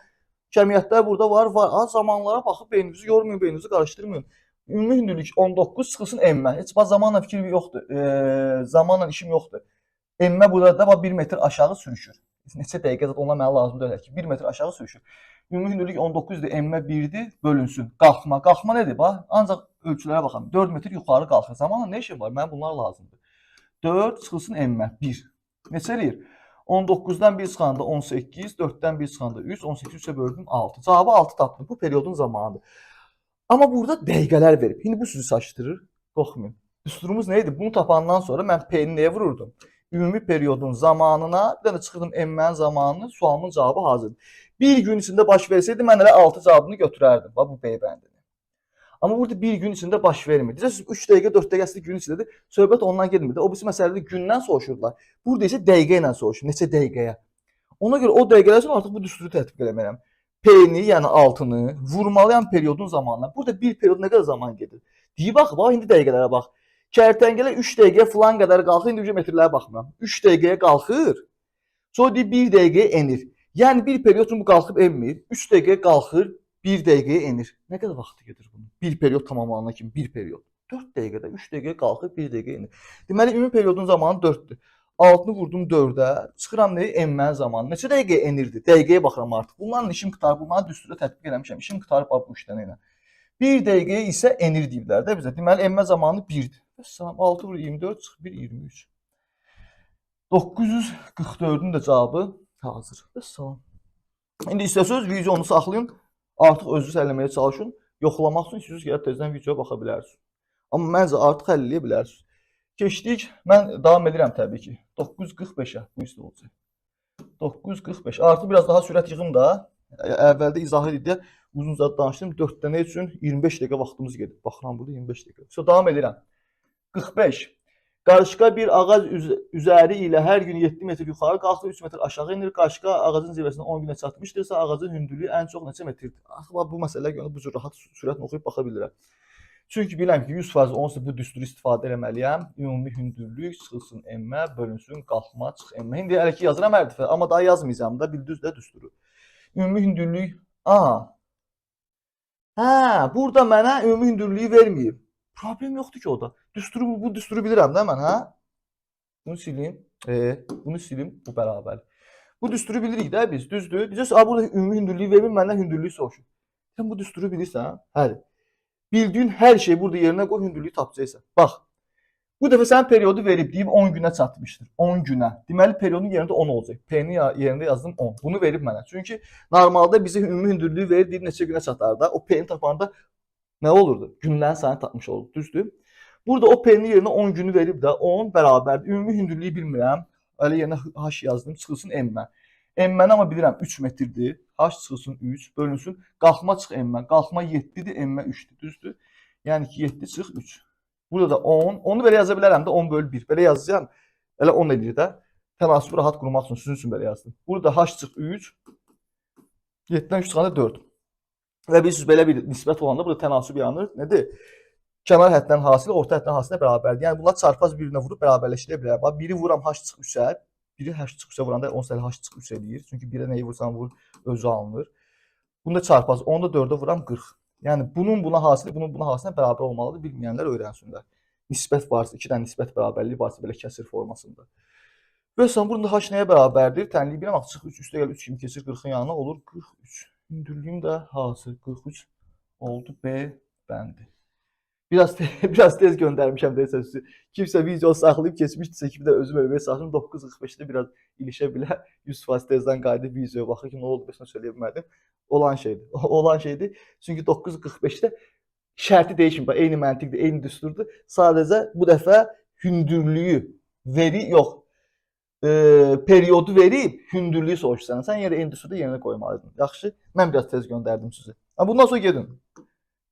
Speaker 2: cəmiyyətlər burada var. Az zamanlara baxıb beyninizi yormayın, beyninizi qarışdırmayın. Ümumi hündürlük 19 çıxılsın enmə. Heç bax zamanla fikir yoxdur. Zamanla işim yoxdur. Enmə burada da 1 metr aşağı sürüşür. Neçə dəqiqə ona mənə lazım deyil ki, 1 metr aşağı sürüşür. Ümumi hündürlük 19-dur, enmə 1-dir, bölünsün. Qalxma. Qalxma nədir? Bax, ancaq ölçülərə baxın. 4 metr yuxarı qalxır. Zamanla nə işim var? Mənə bunlar lazımdır. 4 çıxılsın enmə 1. Neçə eləyir? 19-dan 1 çıxanda 18, 4-dən 1 çıxanda 3, 18 3-ə böldüm 6. Cavabı 6 tapdım. Bu periodun zamanıdır. Amma burada dəqiqələr verib. İndi bu sizi çaşdırır. Qorxmayın. Düsturumuz nə idi? Bunu tapandan sonra mən P-ni nəyə vururdum? Ümumi periodun zamanına, bir dənə çıxırdım enmənin zamanını, sualımın cavabı hazırdır. Bir gün içində baş versəydi, mən elə 6 cavabını götürərdim. Bax, bu B bəndini. Amma burada bir gün içində baş vermir. Deyəcəksiniz, 3 dəqiqə, 4 dəqiqəsi gün içindədir. Söhbət ondan gelmirdi. O birisi məsələdə gündən soruşurlar. Burada isə dəqiqə ilə soruşur. Neçə dəqiqəyə? Ona görə o dəqiqələr üçün artıq bu düsturu tətbiq eləməliyəm. P-ni, yəni 6-nı vurmalıyam periodun zamanına. Burada bir period nə qədər zaman gedir? Deyib bax, indi dəqiqələrə bax. Kərtənkələ 3 dəqiqəyə falan qədər qalxır, indi metrlərə baxmıram. 3 dəqiqəyə qalxır, sonra deyir 1 dəqiqəyə enir. Yəni bir period üçün bu qalxıb enmir, 3 dəqiqəyə qalxır, 1 dəqiqəyə enir. Nə qədər vaxtı gedir bunun? Bir period tamamlanana kimi, bir period. 4 dəqiqədə, 3 dəqiqəyə qalxır, 1 dəqiqəyə enir. Deməli, ümumi periodun zamanı 4-dür. 6-nı vurdum 4-ə, çıxıram nəyə? Enmənin zamanı. Neçə dəqiqəyə enirdi? Dəqiqəyə baxıram artıq. Bunların işim qurtarıb, bunları düsturda tətbiq eləmişəm. İşim qurtarıb bu 3 dənə ilə. 1 dəqiqəyə isə enir deyiblər də bizə. Deməli, enmə zamanı 1-dir. Vəssalam, 6 vur 24, çıx 1, 23. 944-ün də cavabı hazır. Vəssalam. İndi istəsəz videonu saxlayın, artıq özünüz həll etməyə çalışın. Yoxlamaq üçün siz gəlib tezdən videoya baxa bilərsiniz. Amma məncə artıq həll edə bilərsiniz. Keçdik, mən davam edirəm təbii ki. 945-ə bu üstə olacaq. 945. Artıq biraz daha sürət yığım da. Əvvəldə izah edib uzun zad danışdım. 4 dənə üçün 25 dəqiqə vaxtımız gedir. Baxıram burada 25 dəqiqə. So davam edirəm. 45. Qarışqa bir ağac üzəri ilə hər gün 7 metr yuxarı qalxır, 3 metr aşağı enir. Qarışqa ağacın zirvəsinə 10 günə çatmışdırsa, ağacın hündürlüyü ən çox neçə metrdir? Axı bu məsələyə görə bu cür rahat sürətlə oxuyub baxa bilirəm. Çünki bilirəm ki 100% onsuz bu düsturu istifadə etməliyəm. Ümumi hündürlük çıxılsın enmə, bölünsün qalxma, çıx enmə. İndi hələ ki yazıram hər dəfə, amma daha yazmayacağım da bildiniz də düsturu. Ümumi hündürlük burada mənə ümumi hündürlüyü verməyib. Problem yoxdur ki o da. Bu düsturu bilirəm də mən, hə? Bunu silim. Bunu silim, bu bərabər. Bu düsturu bilirik də biz, düzdür. Deyəcəksiniz, burada ümumi hündürlüyü vermir, məndən hündürlüyü soruşur. Sən bu düsturu bilirsən, hə? Bildiyin hər şey burada yerinə qoy, hündürlüyü tapacaqsan. Bax, bu dəfə sənin periodu verib, deyib 10 günə çatmışdır. 10 günə. Deməli, periodun yerində 10 olacaq. P-ni yerində yazdım 10. Bunu verib mənə. Çünki normalda bizə ümumi hündürlüyü verir, deyib neçə günə çatar da. O P-ni tapanda nə olurdu? Günlərin sayını tapmış olurdu, düzdür? Burada o P-nin yerinə 10 günü verib də 10 bərabərdir. Ümumi hündürlüyü bilmirəm. Elə yerinə H yazdım, çıxılsın enmə. Enməni amma bilirəm 3 metrdir. H çıxılsın 3, bölünsün. Qalxma çıx enmə. Qalxma 7-dir, enmə 3-dür, düzdür? Yəni ki 7 çıx 3. Burada da 10. Onu belə yaza bilərəm də 10 bölü 1. Belə yazacağam. Elə 10 edir də. Tənasibi rahat qurmaq üçün sizin üçün belə yazdım. Burada h çıx 3. 7-dən 3 çıxanda 4. Və bilirsiniz belə bir nisbət olanda burada tənasib yaranır. Nədir? Kənar həddən hasil orta həddən hasilə bərabərdir. Yəni bunlar çarpaz bir-birinə vurub bərabərləşdirə bilər. Bax biri vuram h çıx 3-ə, biri h çıx 3-ə vuranda 10 h çıx 3 eləyir. Çünki birə nəyi vursan vur özü alınır. Bunda çarpaz 10-da 4-ə vuram 40. Yəni bunun buna hasili, bunun buna hasilə bərabər olmalıdır. Bilməyənlər öyrənsinlər. Nisbət varsa, 2 dənə nisbət bərabərliyi varsa belə kəsir formasında. Və sən burada h nəyə bərabərdir? Tənliyi biləm, çıx 3 üstə gəl 3 kimi keçir 40-ın yanına olur 43. Hündürlüyüm də hasıl 43 oldu B bəndi. Biraz tez göndərmişəm deyə sözü. Kimsə video saxlayıb keçmişdirsə ki, bir də özüm ölməyə saxlayım 9:45-də biraz ilişə bilər. 100% tezdən qayıdıb videoya baxır ki, nə oldu bəs söyləyə bilmədim. Olan şeydir. Çünki 9:45-də şərti dəyişmir. Bax, eyni məntiqdir, eyni düsturdur. Sadəcə bu dəfə hündürlüyü yox. Periodu verib hündürlüyü soruşsan. Sən yenə eyni düsturda yerinə qoymalıydın. Yaxşı? Mən biraz tez göndərdim sizi. Bundan sonra gedin.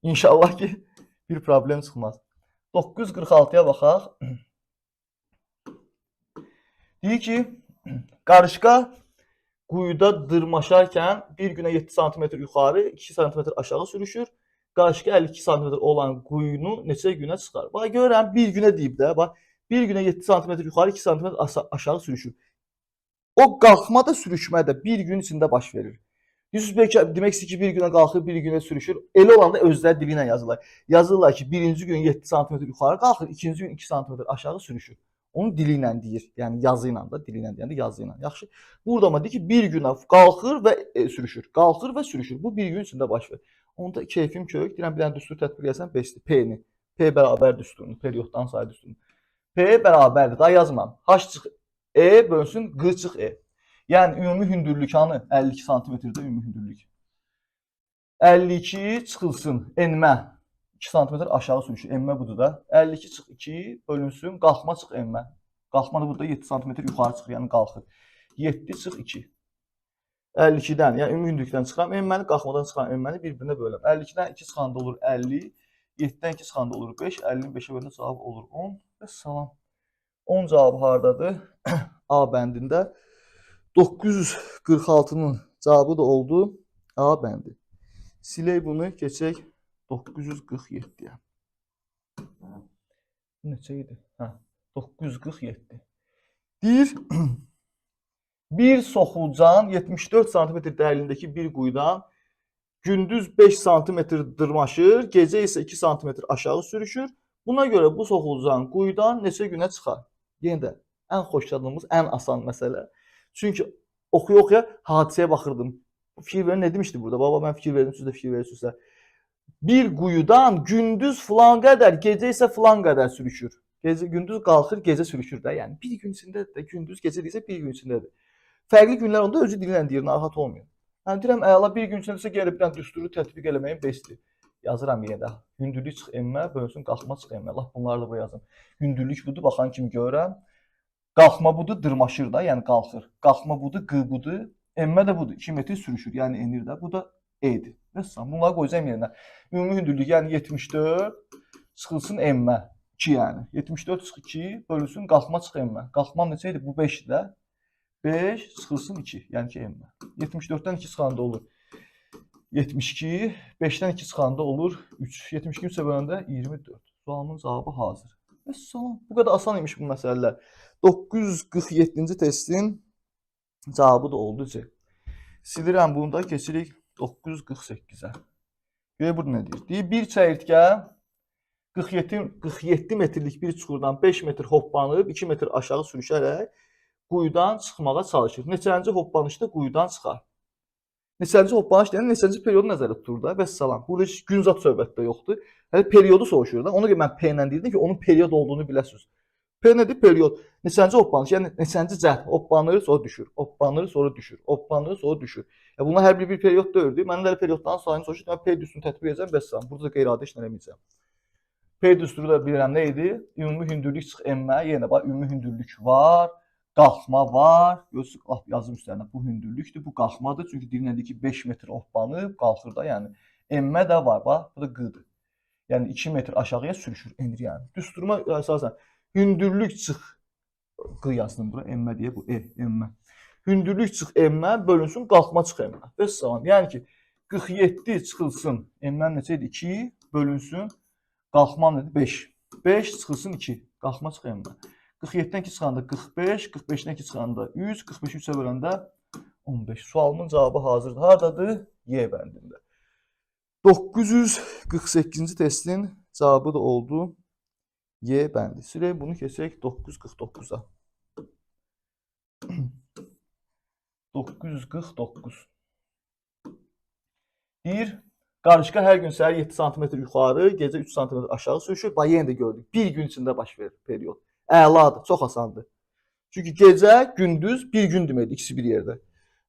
Speaker 2: İnşallah ki bir problem çıxmaz. 9:46-ya baxaq. Deyir ki, qarışqa quyuda dırmaşarkən bir günə 7 sm yuxarı, 2 sm aşağı sürüşür. Qarışqa 52 sm olan quyunu neçə günə çıxar? Bax, görürəm, bir günə deyib də, bax, bir günə 7 sm yuxarı, 2 sm aşağı sürüşür. O qalxma da, sürüşmə də bir gün içində baş verir. Yusuf Bey demək istəyir ki, bir günə qalxır, bir günə sürüşür. Elə olanda özləri dili ilə yazırlar. Yazırlar ki, birinci gün 7 sm yuxarı qalxır, ikinci gün 2 sm aşağı sürüşür. Onu dili ilə deyir. Yəni yazı ilə də, dili ilə deyəndə yazı ilə. Yaxşı. Burada amma deyir ki, bir günə qalxır və sürüşür. Qalxır və sürüşür. Bu bir gün içində baş verir. Onda keyfim kök. Deyirəm, bir dənə düstur tətbiq etsən 5-dir. P-ni. P bərabər düsturunu, perioddan sayı düsturunu. P bərabərdir. Daha yazmam. H çıx E bölünsün G çıx E. Yəni ümumi hündürlük hanı? 52 sm-də ümumi hündürlük. 52 çıxılsın enmə. 2 sm aşağı sürüşür. Enmə budur da. 52 çıx 2 bölünsün qalxma çıx enmə. Qalxma da burada 7 sm yuxarı çıxır, yəni qalxır. 7 çıx 2. 52-dən, yəni ümumi hündürlükdən çıxıram enməni, qalxmadan çıxıram enməni bir-birinə bölürəm. 52-dən 2 çıxanda olur 50. 7-dən 2 çıxanda olur 5. 50-nin 5-ə bölündə cavab olur 10. Və salam. 10 cavabı hardadır? A bəndində. 946-nın cavabı da oldu A bəndi. Silək bunu, keçək 947-yə. Neçə idi? 947. Deyir, bir soxulcan 74 sm dərinliyindəki bir quyudan gündüz 5 sm dırmaşır, gecə isə 2 sm aşağı sürüşür. Buna görə bu soxulcan quyudan neçə günə çıxar? Yenə də ən xoşladığımız, ən asan məsələ. Çünki oxuya-oxuya hadisəyə baxırdım. Fikir verin, nə demişdi burada? Baba, mən fikir verdim, siz də fikir verirsinizsə. Bir quyudan gündüz filan qədər, gecə isə filan qədər sürüşür. Gündüz qalxır, gecə sürüşür də. Yəni bir gün içindədir də, gündüz, gecə deyilsə bir gün içindədir. Fərqli günlər onda özü dillə deyir, narahat olmayın. Yəni deyirəm, əla bir gün içindəsə gəlib bir dənə düsturu tətbiq eləməyin bestir. Yazıram yenə də. Hündürlük çıx enmə, bölünsün qalxma çıx enmə. Allah bunları da bu yazın. Hündürlük budur, baxan kimi görürəm. Qalxma budur, dırmaşır da, yəni qalxır. Qalxma budur, G budur. Enmə də budur, 2 metr sürüşür, yəni enir də. Bu da E-dir. Nəsə, bunları qoyacağım yerinə. Ümumi hündürlük, yəni 74 çıxılsın enmə. 2 yəni. 74 çıx 2 bölünsün qalxma çıx enmə. Qalxma neçə idi? Bu 5-dir də. 5 çıxılsın 2, yəni ki enmə. 74-dən 2 çıxanda olur 72, 5-dən 2 çıxanda olur 3. 72 3-ə böləndə 24. Sualın cavabı hazır. Salam. Bu qədər asan imiş bu məsələlər. 947-ci testin cavabı da oldu C. Silirəm bunu da, keçirik 948-ə. Görək burada nə deyir? Deyir, bir çəyirtkə 47 metrlik bir çuxurdan 5 metr hoppanıb 2 metr aşağı sürüşərək quyudan çıxmağa çalışır. Neçənci hoppanışda quyudan çıxar? Neçənci hoppanış deyən neçənci periodu nəzərdə tutur da? Vəssalam. Burada heç gün zat söhbətdə yoxdur. Hələ periodu soruşur da. Ona görə mən P ilə deyirdim ki, onun period olduğunu biləsiniz. P nədir? Period. Neçənci hoppanış, yəni neçənci cəhd. Hoppanır, sonra düşür. Hoppanır, sonra düşür. Hoppanır, sonra düşür. Ya bunlar hər bir period deyildi. Mən də perioddan sayını soruşur. Mən P düsturunu tətbiq edəcəm, vəssalam. Burada da qeyri-adi işlə eləməyəcəm. P düsturu da bilirəm nə idi? Ümumi hündürlük çıx enmə. Yenə bax, ümumi hündürlük var. Qalxma var. Gözlük yazım üstərinə. Bu hündürlükdür, bu qalxmadır. Çünki dilindəki 5 metr hoppanıb qalxır da, yəni enmə də var. Bax, bu da G-dir. Yəni 2 metr aşağıya sürüşür, enir yəni. Düsturuma əsasən hündürlük çıx q yazdım bura, emmə deyə bu emmə. Hündürlük çıx emmə bölünsün qalxma çıx emmə. Və salam. Yəni ki 47 çıxılsın emmə neçə idi? 2 bölünsün qalxma nədir? 5. 5 çıxılsın 2. Qalxma çıx emmə. 47-dən 2 çıxanda 45, 45-dən 2 çıxanda 3, 45-i 3-ə böləndə 15. Sualımın cavabı hazırdır. Hardadır? Y bəndində. 948-ci testin cavabı da oldu Y bəndi. Sürək bunu keçək 949-a. 949. Deyir, qarışqa hər gün səhər 7 sm yuxarı, gecə 3 sm aşağı sürüşür. Bax, yenə də gördük. Bir gün içində baş verir period. Əladır, çox asandır. Çünki gecə, gündüz bir gün deməkdir, ikisi bir yerdə.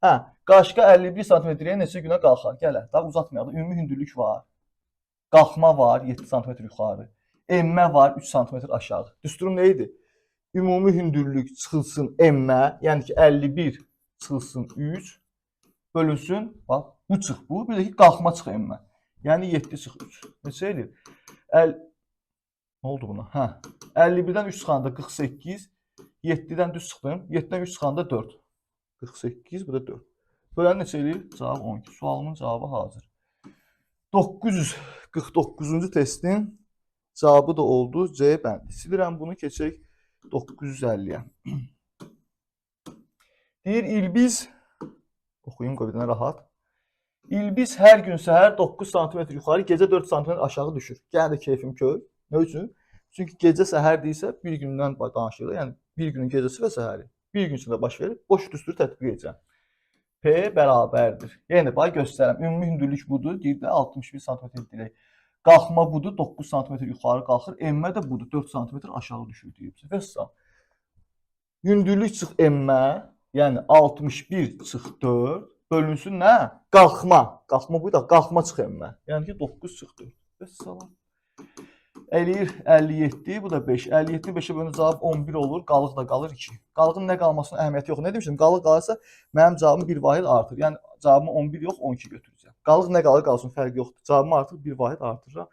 Speaker 2: Hə, qarışqa 51 sm-yə neçə günə qalxar? Gələr, daha uzatmayalım. Ümumi hündürlük var. Qalxma var 7 sm yuxarı. Emmə var 3 sm aşağı. Düsturum nə idi? Ümumi hündürlük çıxılsın emmə, yəni ki 51 çıxılsın 3 bölünsün, bax bu çıx bu, bir də ki qalxma çıx emmə. Yəni 7 çıx 3. Neçə edir? Nə oldu buna? Hə. 51-dən 3 çıxanda 48, 7-dən düz çıxdım. 7-dən 3 çıxanda 4. 48, bu da 4. Bölən neçə edir? Cavab 12. Sualımın cavabı hazır. 949-cu testin cavabı da oldu C bəndi. Silirəm bunu, keçək 950-yə. Deyir, İlbiz, oxuyum qoyduğuna rahat. İlbiz hər gün səhər 9 sm yuxarı, gecə 4 sm aşağı düşür. Yəni də keyfim kör. Nə üçün? Çünki gecə səhərdirsə bir gündən danışırıq. Yəni bir günün gecəsi və səhəri. Bir gün içində baş verir. Boş düsturu tətbiq edəcəm. P bərabərdir. Yəni bax göstərəm. Ümumi hündürlük budur. Deyir də 61 sm deyək. Qalxma budur. 9 sm yuxarı qalxır. Emmə də budur. 4 sm aşağı düşür deyib. Vəssalam. Hündürlük çıx emmə, yəni 61 çıx 4 bölünsün nə? Qalxma. Qalxma bu da qalxma çıx emmə. Yəni ki 9 çıx 4. Vəssalam. Eləyir 57, bu da 5. 57-ni 5-ə bölündə cavab 11 olur. Qalıq da qalır 2. Qalığın nə qalmasının əhəmiyyəti yox. Nə demişdim? Qalıq qalırsa mənim cavabım 1 vahid artır. Yəni cavabımı 11 yox, 12 götürəcəm. Qalıq nə qalır qalsın, fərqi yoxdur. Cavabımı artıq 1 vahid artırıram.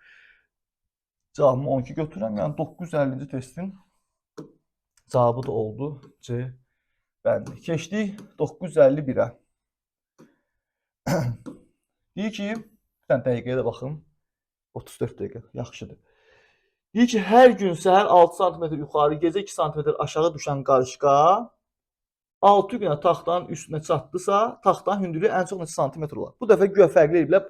Speaker 2: Cavabımı 12 götürürəm. Yəni 950-ci testin cavabı da oldu C bəndi. Keçdik 951-ə. Deyir ki, bir dənə dəqiqəyə də baxım. 34 dəqiqə, yaxşıdır. Deyir ki, hər gün səhər 6 sm yuxarı, gecə 2 sm aşağı düşən qarışqa 6 günə taxtanın üstünə çatdısa, taxtanın hündürlüyü ən çox neçə santimetr olar? Bu dəfə güya fərqli ediblər.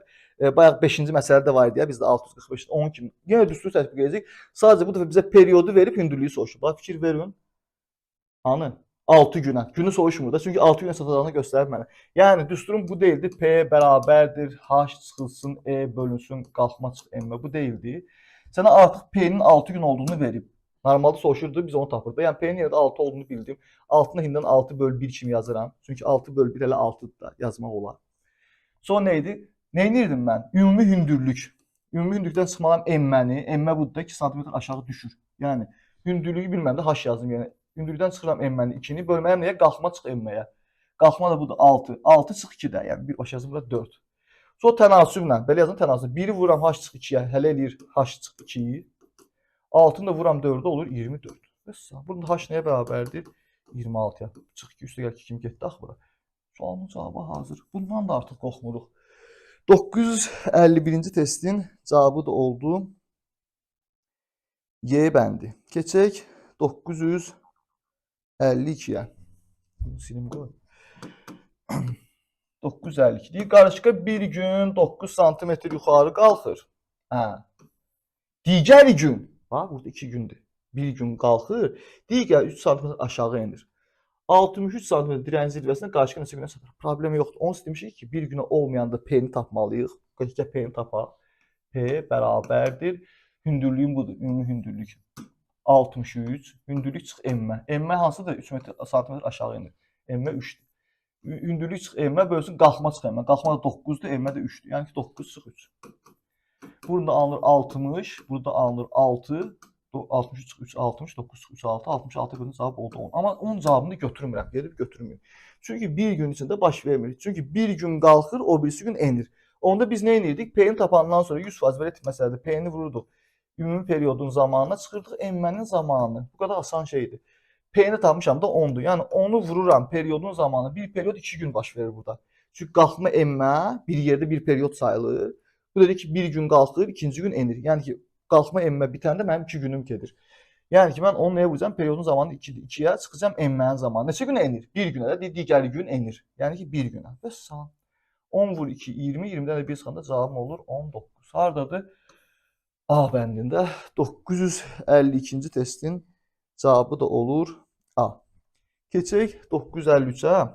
Speaker 2: Bayaq 5-ci məsələdə var idi ya, bizdə 645, 10 kimi. Yenə düstur tətbiq edəcək. Sadəcə bu dəfə bizə periodu verib hündürlüyü soruşur. Bax, fikir verin. Hanı? 6 günə. Günü soruşmur da, çünki 6 günə çatacağını göstərib mənə. Yəni düsturun bu deyildi. P bərabərdir, H çıxılsın, E bölünsün, qalxma çıx emmə. Bu deyildi. Sənə artıq P-nin 6 gün olduğunu verib. Normalda soruşurdu, biz onu tapırdıq. Yəni P-nin yerdə 6 olduğunu bildim. Altını hindən 6 böl 1 kimi yazıram. Çünki 6 böl 1 elə 6-dır da yazmaq olar. Sonra nə idi? Nə edirdim mən? Ümumi hündürlük. Ümumi hündürlükdən çıxmalıyam emməni. Emmə budur 2 sm aşağı düşür. Yəni hündürlüyü bilməm də H yazdım. Yəni hündürlükdən çıxıram emməni 2-ni, bölməyəm nəyə? Qalxma çıx emməyə. Qalxma da budur 6. 6 çıx 2 də, yəni bir baş yazım burada 4. Sonra tənasüblə, belə yazın tənasüb. 1-i vururam H çıx 2-yə, hələ eləyir H çıx 2-yi. 6-nı da vururam 4-ə olur 24. Bəs burada H nəyə bərabərdir? 26-ya. Çıx 2 üstə gəl 2 kimi getdi axı bura. Sualın cavabı hazır. Bundan da artıq qorxmuruq. 951-ci testin cavabı da oldu Y bəndi. Keçək 952-yə. Silim qoy. 952. Deyir, qarışqa bir gün 9 sm yuxarı qalxır. Hə. Digər gün, bax burada 2 gündür. Bir gün qalxır, digər 3 sm aşağı enir. 63 sm dirəyin zirvəsinə qarışqa neçə günə çatır? Problemi yoxdur. Onu demişik ki, bir günə olmayanda P-ni tapmalıyıq. Qoyaq P-ni tapaq. P bərabərdir. Hündürlüyüm budur, ümumi hündürlük. 63, hündürlük çıx emmə. Emmə hansıdır? 3 sm aşağı enir. Emmə 3-dür. Hündürlük çıx emmə bölsün qalxma çıx emmə. Qalxma da 9-dur, emmə də 3-dür. Yəni ki 9 çıx 3. Burada alınır 60, burada alınır 6, 63 çıx 3, 60, 9 çıx 3, 6, 66 günün cavabı oldu 10. Amma onun cavabını götürmürəm, gedib götürmürəm. Çünki bir gün içində baş vermir. Çünki bir gün qalxır, o birisi gün enir. Onda biz nə edirdik? P-ni tapandan sonra 100% belə tip məsələdir. P-ni vururduq ümumi periodun zamanına, çıxırdıq M-nin zamanını. Bu qədər asan şeydir. P-ni tapmışam da 10'dur. Yəni 10'u vururam periodun zamanı. Bir period 2 gün baş verir burada. Çünki qalxma M-ə bir yerdə bir period sayılır. Bu dedi ki, bir gün qalxır, ikinci gün enir. Yəni ki, qalxma M-ə bitəndə mənim 2 günüm gedir. Yəni ki, mən onu nəyə vuracam? Periodun zamanı 2-yə, çıxacam M-nin zamanı. Neçə gün enir? Bir günə də digər gün enir. Yəni ki, bir günə. Və salam. 10 vur 2, 20, 20-dən də 1 çıxanda cavabım olur 19. Haradadır? A bəndində 952-ci testin cavabı da olur A. Keçək 953-ə.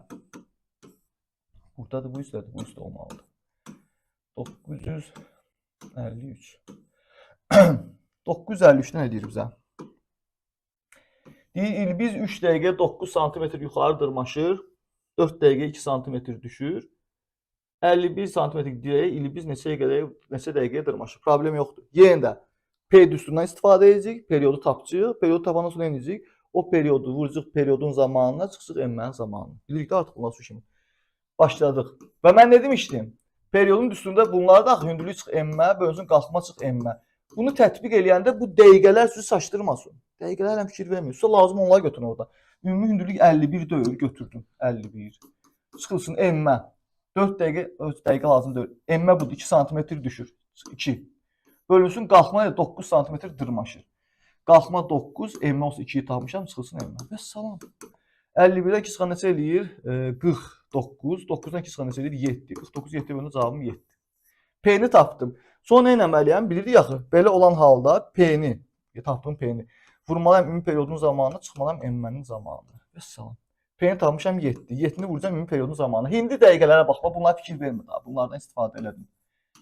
Speaker 2: Buradadır, bu üstədir, bu üstə olmalıdır. 953. 953-də nə deyir bizə? Deyir, İlbiz 3 dəqiqə 9 sm yuxarı dırmaşır, 4 dəqiqə 2 sm düşür. 51 sm dirəyə İlbiz neçə dəqiqəyə dırmaşır? Problem yoxdur. Yenə də P düsturundan istifadə edəcək, periodu tapacağıq. Periodu tapandan sonra nə edəcək? O periodu vuracaq periodun zamanına, çıxacaq M-nin zamanına. Bilirik də artıq bundan sonra kimi. Başladıq. Və mən nə demişdim? Periodun düsturunda bunları da hündürlük çıx M-ə, bölünsün qalxma çıx M-ə. Bunu tətbiq eləyəndə bu dəqiqələr sizi saçdırmasın. Dəqiqələrlə fikir verməyin. Sonra lazım onları götürün orada. Ümumi hündürlük 51 deyil, götürdüm. 51. Çıxılsın M-ə. 4 dəqiqə lazım deyil. M-ə budur, 2 sm düşür. 2. Bölünsün qalxma ilə 9 sm dırmaşır. Qalxma 9, M-ə olsa 2-yi tapmışam, çıxılsın M-ə. Və salam. 51-dən 2 çıxan neçə eləyir? 49. 9-dan 2 çıxan neçə eləyir? 7. 49, 7 bölündə cavabım 7. P-ni tapdım. Sonra nə etməliyəm? Bilirik axı. Belə olan halda P-ni, tapdım P-ni. Vurmalıyam ümumi periodun zamanına, çıxmalıyam M-nin zamanına. Və salam. P-ni tapmışam 7. 7-ni vuracam ümumi periodun zamanına. İndi dəqiqələrə baxma, bunlara fikir vermir daha. Bunlardan istifadə elədim.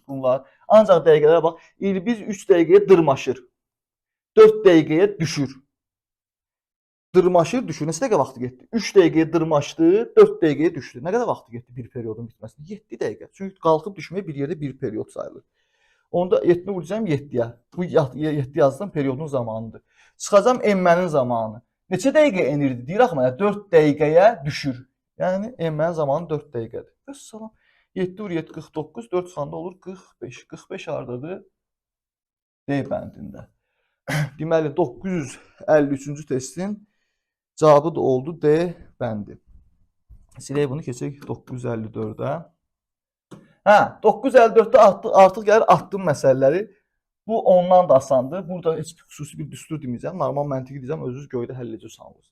Speaker 2: Bunlar. Ancaq dəqiqələrə bax. İlbiz 3 dəqiqəyə dırmaşır. 4 dəqiqəyə düşür. Dırmaşır, düşür. Neçə dəqiqə vaxtı getdi? 3 dəqiqəyə dırmaşdı, 4 dəqiqəyə düşdü. Nə qədər vaxtı getdi bir periodun bitməsinə? 7 dəqiqə. Çünki qalxıb düşməyə bir yerdə bir period sayılır. Onda 7-ni vuracağam 7-yə. Bu 7 yazdığım periodun zamanıdır. Çıxacam M-nin zamanı. Neçə dəqiqə enirdi? Deyir axı mənə 4 dəqiqəyə düşür. Yəni M-nin zamanı 4 dəqiqədir. Vəssalam. 7 vur 7 49, 4 çıxanda olur 45. 45 hardadır? D bəndində. Deməli 953-cü testin cavabı da oldu D bəndi. Silək bunu, keçək 954-ə. 954-də artıq gəlir atdım məsələləri. Bu ondan da asandır. Burada heç xüsusi bir düstur deməyəcəm. Normal məntiqi deyəcəm, özünüz göydə həll edəcəksiniz.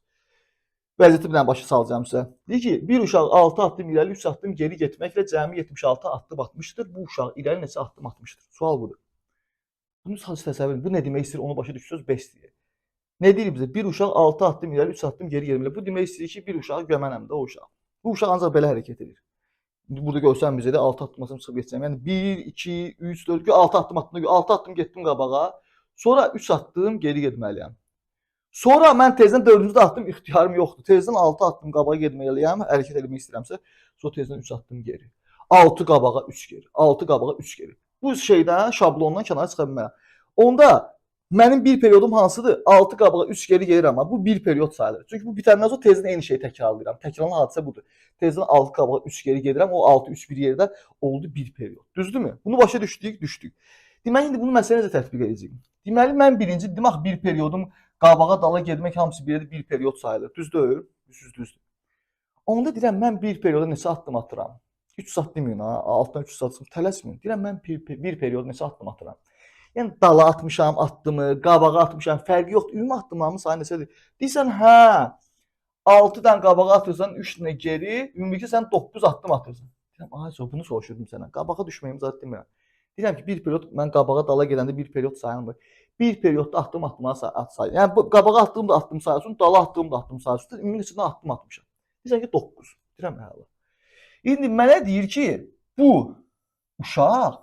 Speaker 2: Vəziyyəti bir dənə başa salacağım sizə. Deyir ki, bir uşaq 6 addım irəli, 3 addım geri getməklə cəmi 76 addım atmışdır. Bu uşaq irəli neçə addım atmışdır? Sual budur. Bunu sadəcə təsəvvür edin. Bu nə demək istəyir? Onu başa düşürsünüz, bəs deyir. Nə deyir bizə? Bir uşaq 6 addım irəli, 3 addım geri getməklə. Bu demək istəyir ki, bir uşağı gömənəm də o uşaq. Bu uşaq ancaq belə hərəkət edir. Burada görsəm bizə də 6 addım atım çıxıb getəcəm. Yəni 1, 2, 3, 4, 6 addım atdım, 6 addım getdim qabağa. Sonra 3 addım geri getməliyəm. Sonra mən tezdən 4-cü addım ixtiyarım yoxdur. Tezdən 6 addım qabağa getməliyəm, hərəkət etmək istəyirəmsə, sonra tezdən 3 addım geri. 6 qabağa, 3 geri. 6 qabağa, 3 geri. Bu şeydən, şablondan kənara çıxa bilmərəm. Onda mənim bir periodum hansıdır? 6 qabağa 3 geri gedir, amma bu bir period sayılır. Çünki bu bitəndən sonra tezdən eyni şeyi təkrarlayıram. Təkrarlanan hadisə budur. Tezdən 6 qabağa 3 geri gedirəm. O 6 3 bir yerdə oldu bir period. Düzdürmü? Bunu başa düşdük. Deməli indi bunu məsələ necə tətbiq edəcəyik? Deməli mən birinci dedim axı bir periodum qabağa dala getmək hamısı bir yerdə bir period sayılır. Düzdür? Düzdür. Onda deyirəm mən bir perioda neçə addım atıram? 3 saat deməyin ha, altdan 3 saat tələsməyin. Deyirəm mən bir perioda neçə addım atıram? Yəni dala atmışam addımı, qabağa atmışam, fərqi yoxdur. Ümumi addımlarımın sayı neçədir? Deyirsən, hə, 6-dan qabağa atırsan, 3-dən geri, ümumilikdə sən 9 addım atırsan. Deyirəm, ay, bunu soruşurdum sənə. Qabağa düşməyim zət demirəm. Deyirəm ki, bir period, mən qabağa dala gedəndə bir period sayılmır. Bir periodda addım atmağa sayılır. Yəni, qabağa attığım da addım sayılsın, dala attığım da addım sayılsın. Ümumilikdə addım atmışam. Deyirsən ki, 9. Deyirəm, hələ. İndi mənə deyir ki, bu uşaq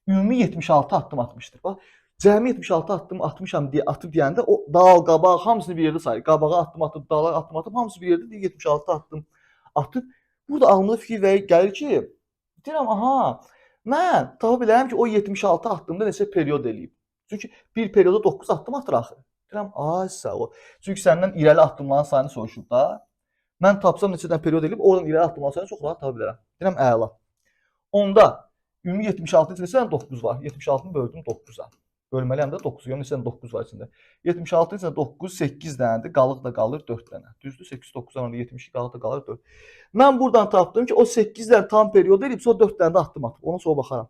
Speaker 2: ümumi 76 addım atmışdır. Bax, cəmi 76 addım atmışam deyə atıb deyəndə o dal, qabaq hamısını bir yerdə sayır. Qabağa addım atıb, dala addım atıb, hamısı bir yerdə 76 addım atıb. Burada ağlıma fikir gəlir ki, deyirəm, aha, mən tapa bilərəm ki, o 76 addımda neçə period eləyib. Çünki bir perioda 9 addım atır axı. Deyirəm, ay sağ ol. Çünki səndən irəli addımların sayını soruşub da. Mən tapsam neçədən period eləyib, oradan irəli addımların sayını çox rahat tapa bilərəm. Deyirəm, əla. Onda ümumi 76 içində 9 var. 76-nı böldüm 9-a. Bölməliyəm də 9. Yəni neçə 9 var içində. 76 içində 9, 8 dənədir. Qalıq da qalır 4 dənə. Düzdür? 8 9-dan 72 qalıq da qalır 4. Mən buradan tapdım ki, o 8 dənə tam periyod eləyib, sonra 4 dənə də addım atıb. Ona sonra baxaram.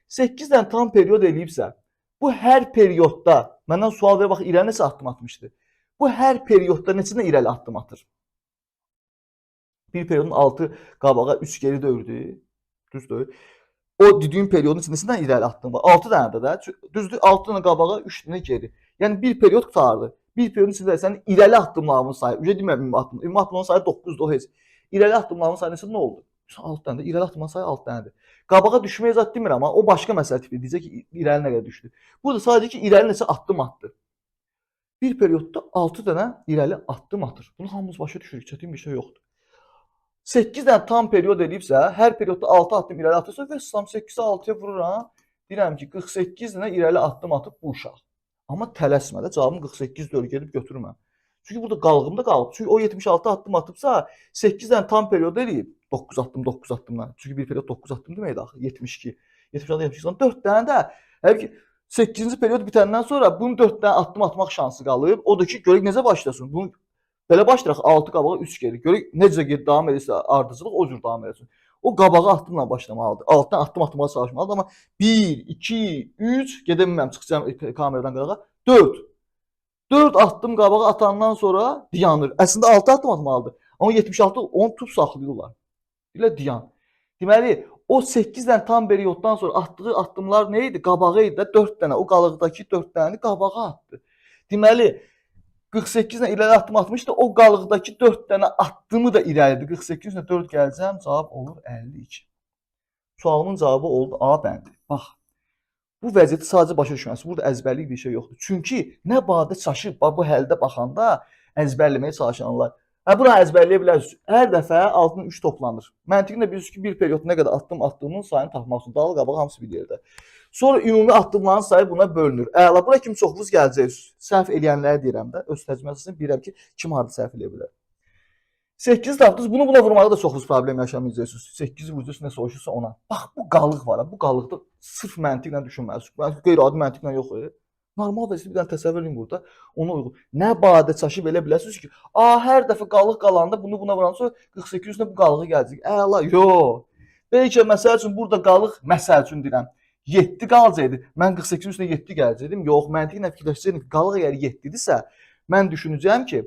Speaker 2: 8 dənə tam periyod eləyibsə, bu hər periyodda məndən sual verir, bax irəli neçə addım atmışdı? Bu hər periyodda neçə irəli addım atır? Bir periyodun 6 qabağa 3 geri dördü. Düzdür? O dediğim periyodun içindəsindən irəli addım var. 6 dənə də düzdür? 6 dənə qabağa, 3 dənə geri. Yəni bir periyod qurtardı. Bir periyodun içində sənin irəli addımlarının sayı, ücə demirəm ümumi addım. Ümumi addımların sayı 9-dur o heç. İrəli addımların sayı neçə nə oldu? 6 dənədir. İrəli addımların sayı 6 dənədir. Qabağa düşməyə zət demirəm amma o başqa məsələ tipi. Deyəcək ki, irəli nə qədər düşdü. Burada sadəcə ki, irəli neçə addım atdı. Bir periyodda 6 dənə irəli addım atır. Bunu hamımız başa düşürük. Çətin bir şey yoxdur. 8 dənə tam periyod eləyibsə, hər periyodda 6 addım irəli atırsa və 8-i 6-ya vururam. Deyirəm ki, 48 dənə irəli addım atıb bu uşaq. Amma tələsmə də, cavabım 48 dörd gedib götürmə. Çünki burada qalğımda qalıb. Çünki o 76 addım atıbsa, 8 dənə tam periyod eləyib. 9 addım, 9 addımdan. Çünki bir periyod 9 addım deməkdir axı. 72. 76, 72, 4 dənə də. Hələ ki, 8-ci periyod bitəndən sonra bunun 4 dənə addım atmaq şansı qalıb. O da ki, görək necə başlasın. Bunu belə başlayaq 6 qabağa 3 geri. Görək necə geri davam edirsə ardıcılıq o cür davam edəcək. O qabağa addımla başlamalıdır. Altdan addım atmağa çalışmalıdır amma 1 2 3 gedə bilməm çıxacağam kameradan qırağa. 4. 4 addım qabağa atandan sonra dayanır. Əslində 6 addım atmalıdır. Amma 76 onu tutub saxlayırlar. Elə dayan. Deməli o 8 dənə tam periyoddan sonra atdığı addımlar nə idi? Qabağa idi də 4 dənə. O qalıqdakı 4 dənəni qabağa atdı. Deməli 48 ilə irəli addım atmışdı. O qalıqdakı 4 dənə addımı da irəlidir. 48 ilə 4 gələcəm, cavab olur 52. Sualımın cavabı oldu A bəndi. Bax. Bu vəziyyəti sadəcə başa düşməlisiniz. Burada əzbərlik bir şey yoxdur. Çünki nə badə çaşıb bu həldə baxanda əzbərləməyə çalışanlar. Buna əzbərləyə bilərsiniz. Hər dəfə altından 3 toplanır. Məntiqlə bilirsiniz ki, bir periyod nə qədər addım attığının sayını tapmaq üçün dalı qabağa hamısı bir yerdə. Sonra ümumi addımların sayı buna bölünür. Əla, bura kim çoxunuz gələcəksiniz? Səhv eləyənləri deyirəm də. Öz təcrübəsindən bilirəm ki, kim harda səhv eləyə bilər. 8 tapdınız. Bunu buna vurmaqda da çoxunuz problem yaşamayacaqsınız. 8-i vuracaqsınız, nə soruşursa ona. Bax, bu qalıq var. Bu qalıqda sırf məntiqlə düşünməlisiniz. Qeyri-adi məntiqlə yox. Normal vəziyyətdə bir dənə təsəvvür edin burada. Ona uyğun. Nə badə çaşıb elə biləsiniz ki, hər dəfə qalıq qalanda bunu buna vuran sonra 48 üstünə bu qalığı gələcək. Əla, yox. Bəlkə məsəl üçün burada qalıq, məsəl üçün deyirəm, 7 qalacaqdı. Mən 48 üstünə 7 gələcəkdim. Yox, məntiqlə fikirləşəcəkdim ki, qalıq əgər 7-dirsə, mən düşünəcəyəm ki,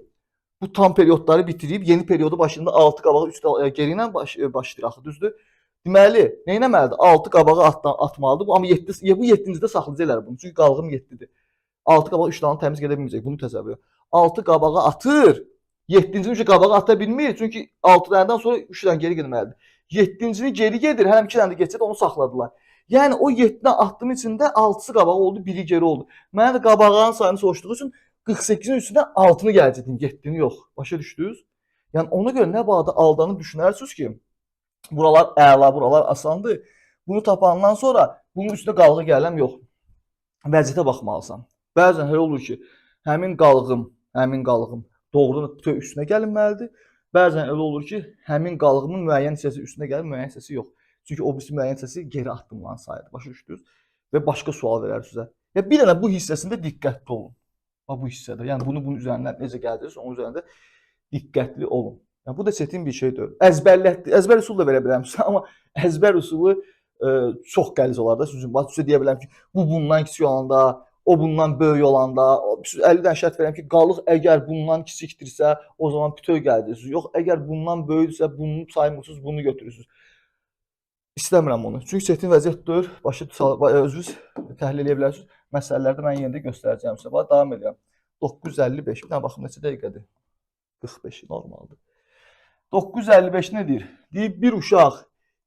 Speaker 2: bu tam periyodları bitirib yeni periyodu başında 6 qabağa 3 geri ilə başlayır axı, düzdür? Deməli, nə etməlidir? 6 qabağa atmalıdır. Amma 7 bu 7-cidə saxlayacaqlar bunu. Çünki qalığım 7-dir. 6 qabağa 3 dənə təmiz gedə bilməyəcək. Bunu təsəvvür et. 6 qabağa atır. 7-cini üçün qabağa ata bilmir. Çünki 6 dənədən sonra 3 dənə geri getməlidir. 7-cini geri gedir. Həm 2 dənə də getsə də onu saxladılar. Yəni o 7 dənə atdığım içində 6-sı qabağa oldu, biri geri oldu. Mənə də qabağın sayını soruşduğu üçün 48-in üstündən 6-nı gələcəkdim, 7-ni yox. Başa düşdünüz? Yəni ona görə nə badə aldanıb düşünərsiniz ki, buralar əla, buralar asandır. Bunu tapandan sonra bunun üstünə qalığı gələm yox. Vəziyyətə baxmalısan. Bəzən elə olur ki, həmin qalığım doğrudan bütöv üstünə gəlinməlidir. Bəzən elə olur ki, həmin qalığımın müəyyən hissəsi üstünə gəlir, müəyyən hissəsi yox. Çünki o birisi müəyyən hissəsi geri addımlanan sayıdır. Başa düşdünüz? Və başqa sual verər sizə. Ya bir dənə bu hissəsində diqqətli olun. Bu hissədə. Yəni bunun üzərindən necə gələcəksə, onun üzərində diqqətli olun. Yəni bu da çətin bir şey deyil. Əzbər üsulu da verə bilərəm, amma əzbər üsulu çox qəliz olar da. Sizə deyə bilərəm ki, bu bundan kiçik olanda, o bundan böyük olanda, 50 dənə şərt verəm ki, qalıq əgər bundan kiçikdirsə, o zaman bütöv gələcəksiniz. Yox, əgər bundan böyükdürsə, bunu saymırsınız, bunu götürürsünüz. İstəmirəm onu. Çünki çətin vəziyyət deyil. Özünüz təhlil edə bilərsiniz. Məsələlərdə mən yenə də göstərəcəyim sizə. Davam edirəm. 955. Bir dənə baxım neçə dəqiqədir? 45 normaldır. 955 nə deyir? Deyir, bir uşaq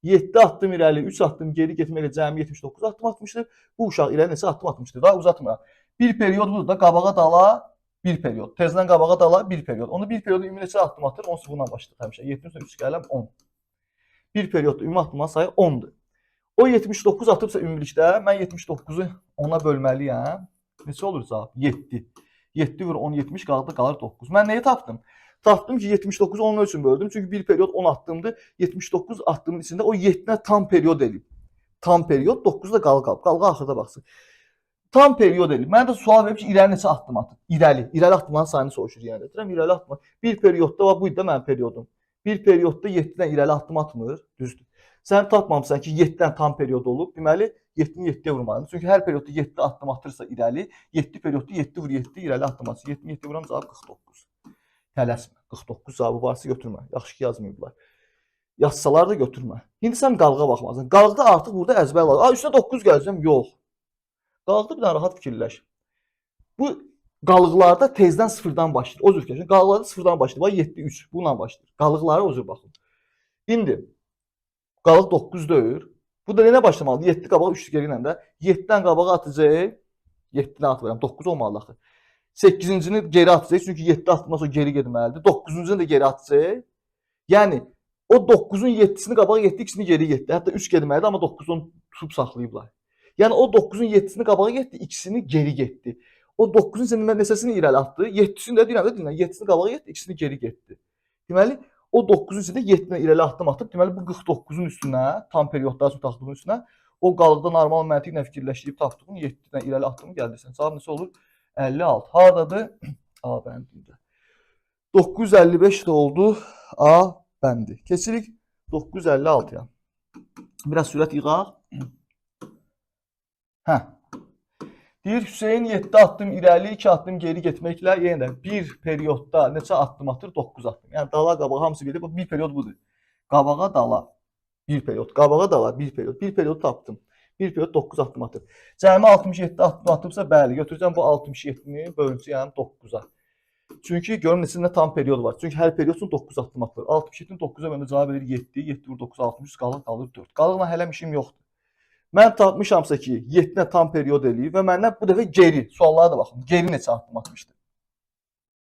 Speaker 2: 7 addım irəli, 3 addım geri getməklə cəmi 79 addım atmışdır. Bu uşaq irəli neçə addım atmışdır? Daha uzatmıram. Bir periyod budur da qabağa dala bir periyod. Tezdən qabağa dala bir periyod. Onu bir periyodda ümumi neçə addım atır? 10 bundan başlayır həmişə. 7-dən 3 gələm 10. Bir periyodda ümumi addımların sayı 10'dur. O 79 atıbsa ümumilikdə mən 79'u 10'a bölməliyəm. Neçə olur cavab? 7. 7 vur 10, 70 qalır 9. Mən nəyi tapdım? Tapdım ki 79'u 10 üçün böldüm. Çünki bir periyod 10 addımdır. 79 addımın içində o 7'nə tam periyod eləyib. tam periyod, 9 da qalğı qalıb. Qalğı axırda baxsın. Tam periyod eləyib. Mənə də sual verib ki, irəli neçə addım atıb? İrəli addımların sayını soruşur yəni. Deyirəm, irəli addım. Bir periyodda bax bu idi də mənim periyodum. Bir periyodda 7-dən irəli addım atmır, düzdür. Sən tapmamısan ki, 7-dən tam periyod olub. Deməli, 7-ni 7-yə vurmalıdır. Çünki hər periyodda 7 addım atırsa irəli, 7 periyodda 7 vur 7 irəli addım atsın. 7-ni 7 vuram cavab 49. Tələsmə. 49 cavabı varsa götürmə. Yaxşı ki, yazmayıblar. Yazsalar da götürmə. İndi sən qalğa baxmalısan. Qalğda artıq burada əzbər var. Üstə 9 gələcəm. Yox. Qalğda bir dənə rahat fikirləş. Bu qalıqlarda tezdən sıfırdan başlayır. O cür fikirləş. Qalıqlarda sıfırdan başlayır. Bax 7 3 bununla başlayır. Qalıqlara o cür baxın. İndi qalıq 9 deyir. Bu da nə başlamalıdır? 7 qabağa 3 geri ilə də 7-dən qabağa atacaq. 7-dən atıram. 9 olmalı axı. 8-cini geri atacaq. Çünki 7 atdıqdan sonra geri getməlidir. 9-cunu da geri atacaq. Yəni o 9-un 7-sini qabağa getdi, ikisini geri getdi. Hətta 3 getməlidir, amma 9-u tutub saxlayıblar. Yəni o 9-un 7-sini qabağa getdi, ikisini geri getdi. O 9-un neçəsini irəli atdı, 7-sini də deyirəm, 7-sini qabağa getdi, ikisini geri getdi. Deməli, o 9-un içində 7-dən irəli addım atıb, deməli bu 49-un üstünə, tam periodlar üçün taxdığın üstünə, o qalıqda normal məntiqlə fikirləşdirib tapdığın 7-dən irəli addımı gəldirsən. Cavab neçə olur? 56. Hardadır? A bəndində. 955 də oldu. A bəndi. Keçirik 956-ya. Biraz sürət yığaq. Hə. Deyir, Hüseyn 7 addım irəli, 2 addım geri getməklə yenə də bir periyodda neçə addım atır? 9 addım. Yəni dala qabağa hamısı gedir. Bir periyod budur. Qabağa dala. Bir periyod. Qabağa dala. Bir periyod. Bir periyod tapdım. Bir periyod 9 addım atır. Cəmi 67 addım atıbsa, bəli, götürəcəm bu 67-ni bölüncəyəm 9-a. Çünki görün neçəsində tam periyod var. Çünki hər periyod üçün 9 addım atılır. 67-ni 9-a böləndə cavab verir 7. 7 vur 9, 60, qalır 4. Qalıqla hələm işim yoxdur. Mən tapmışamsa ki, 7-nə tam periyod eləyib və məndən bu dəfə geri, suallara da baxın, geri neçə addım atmışdı.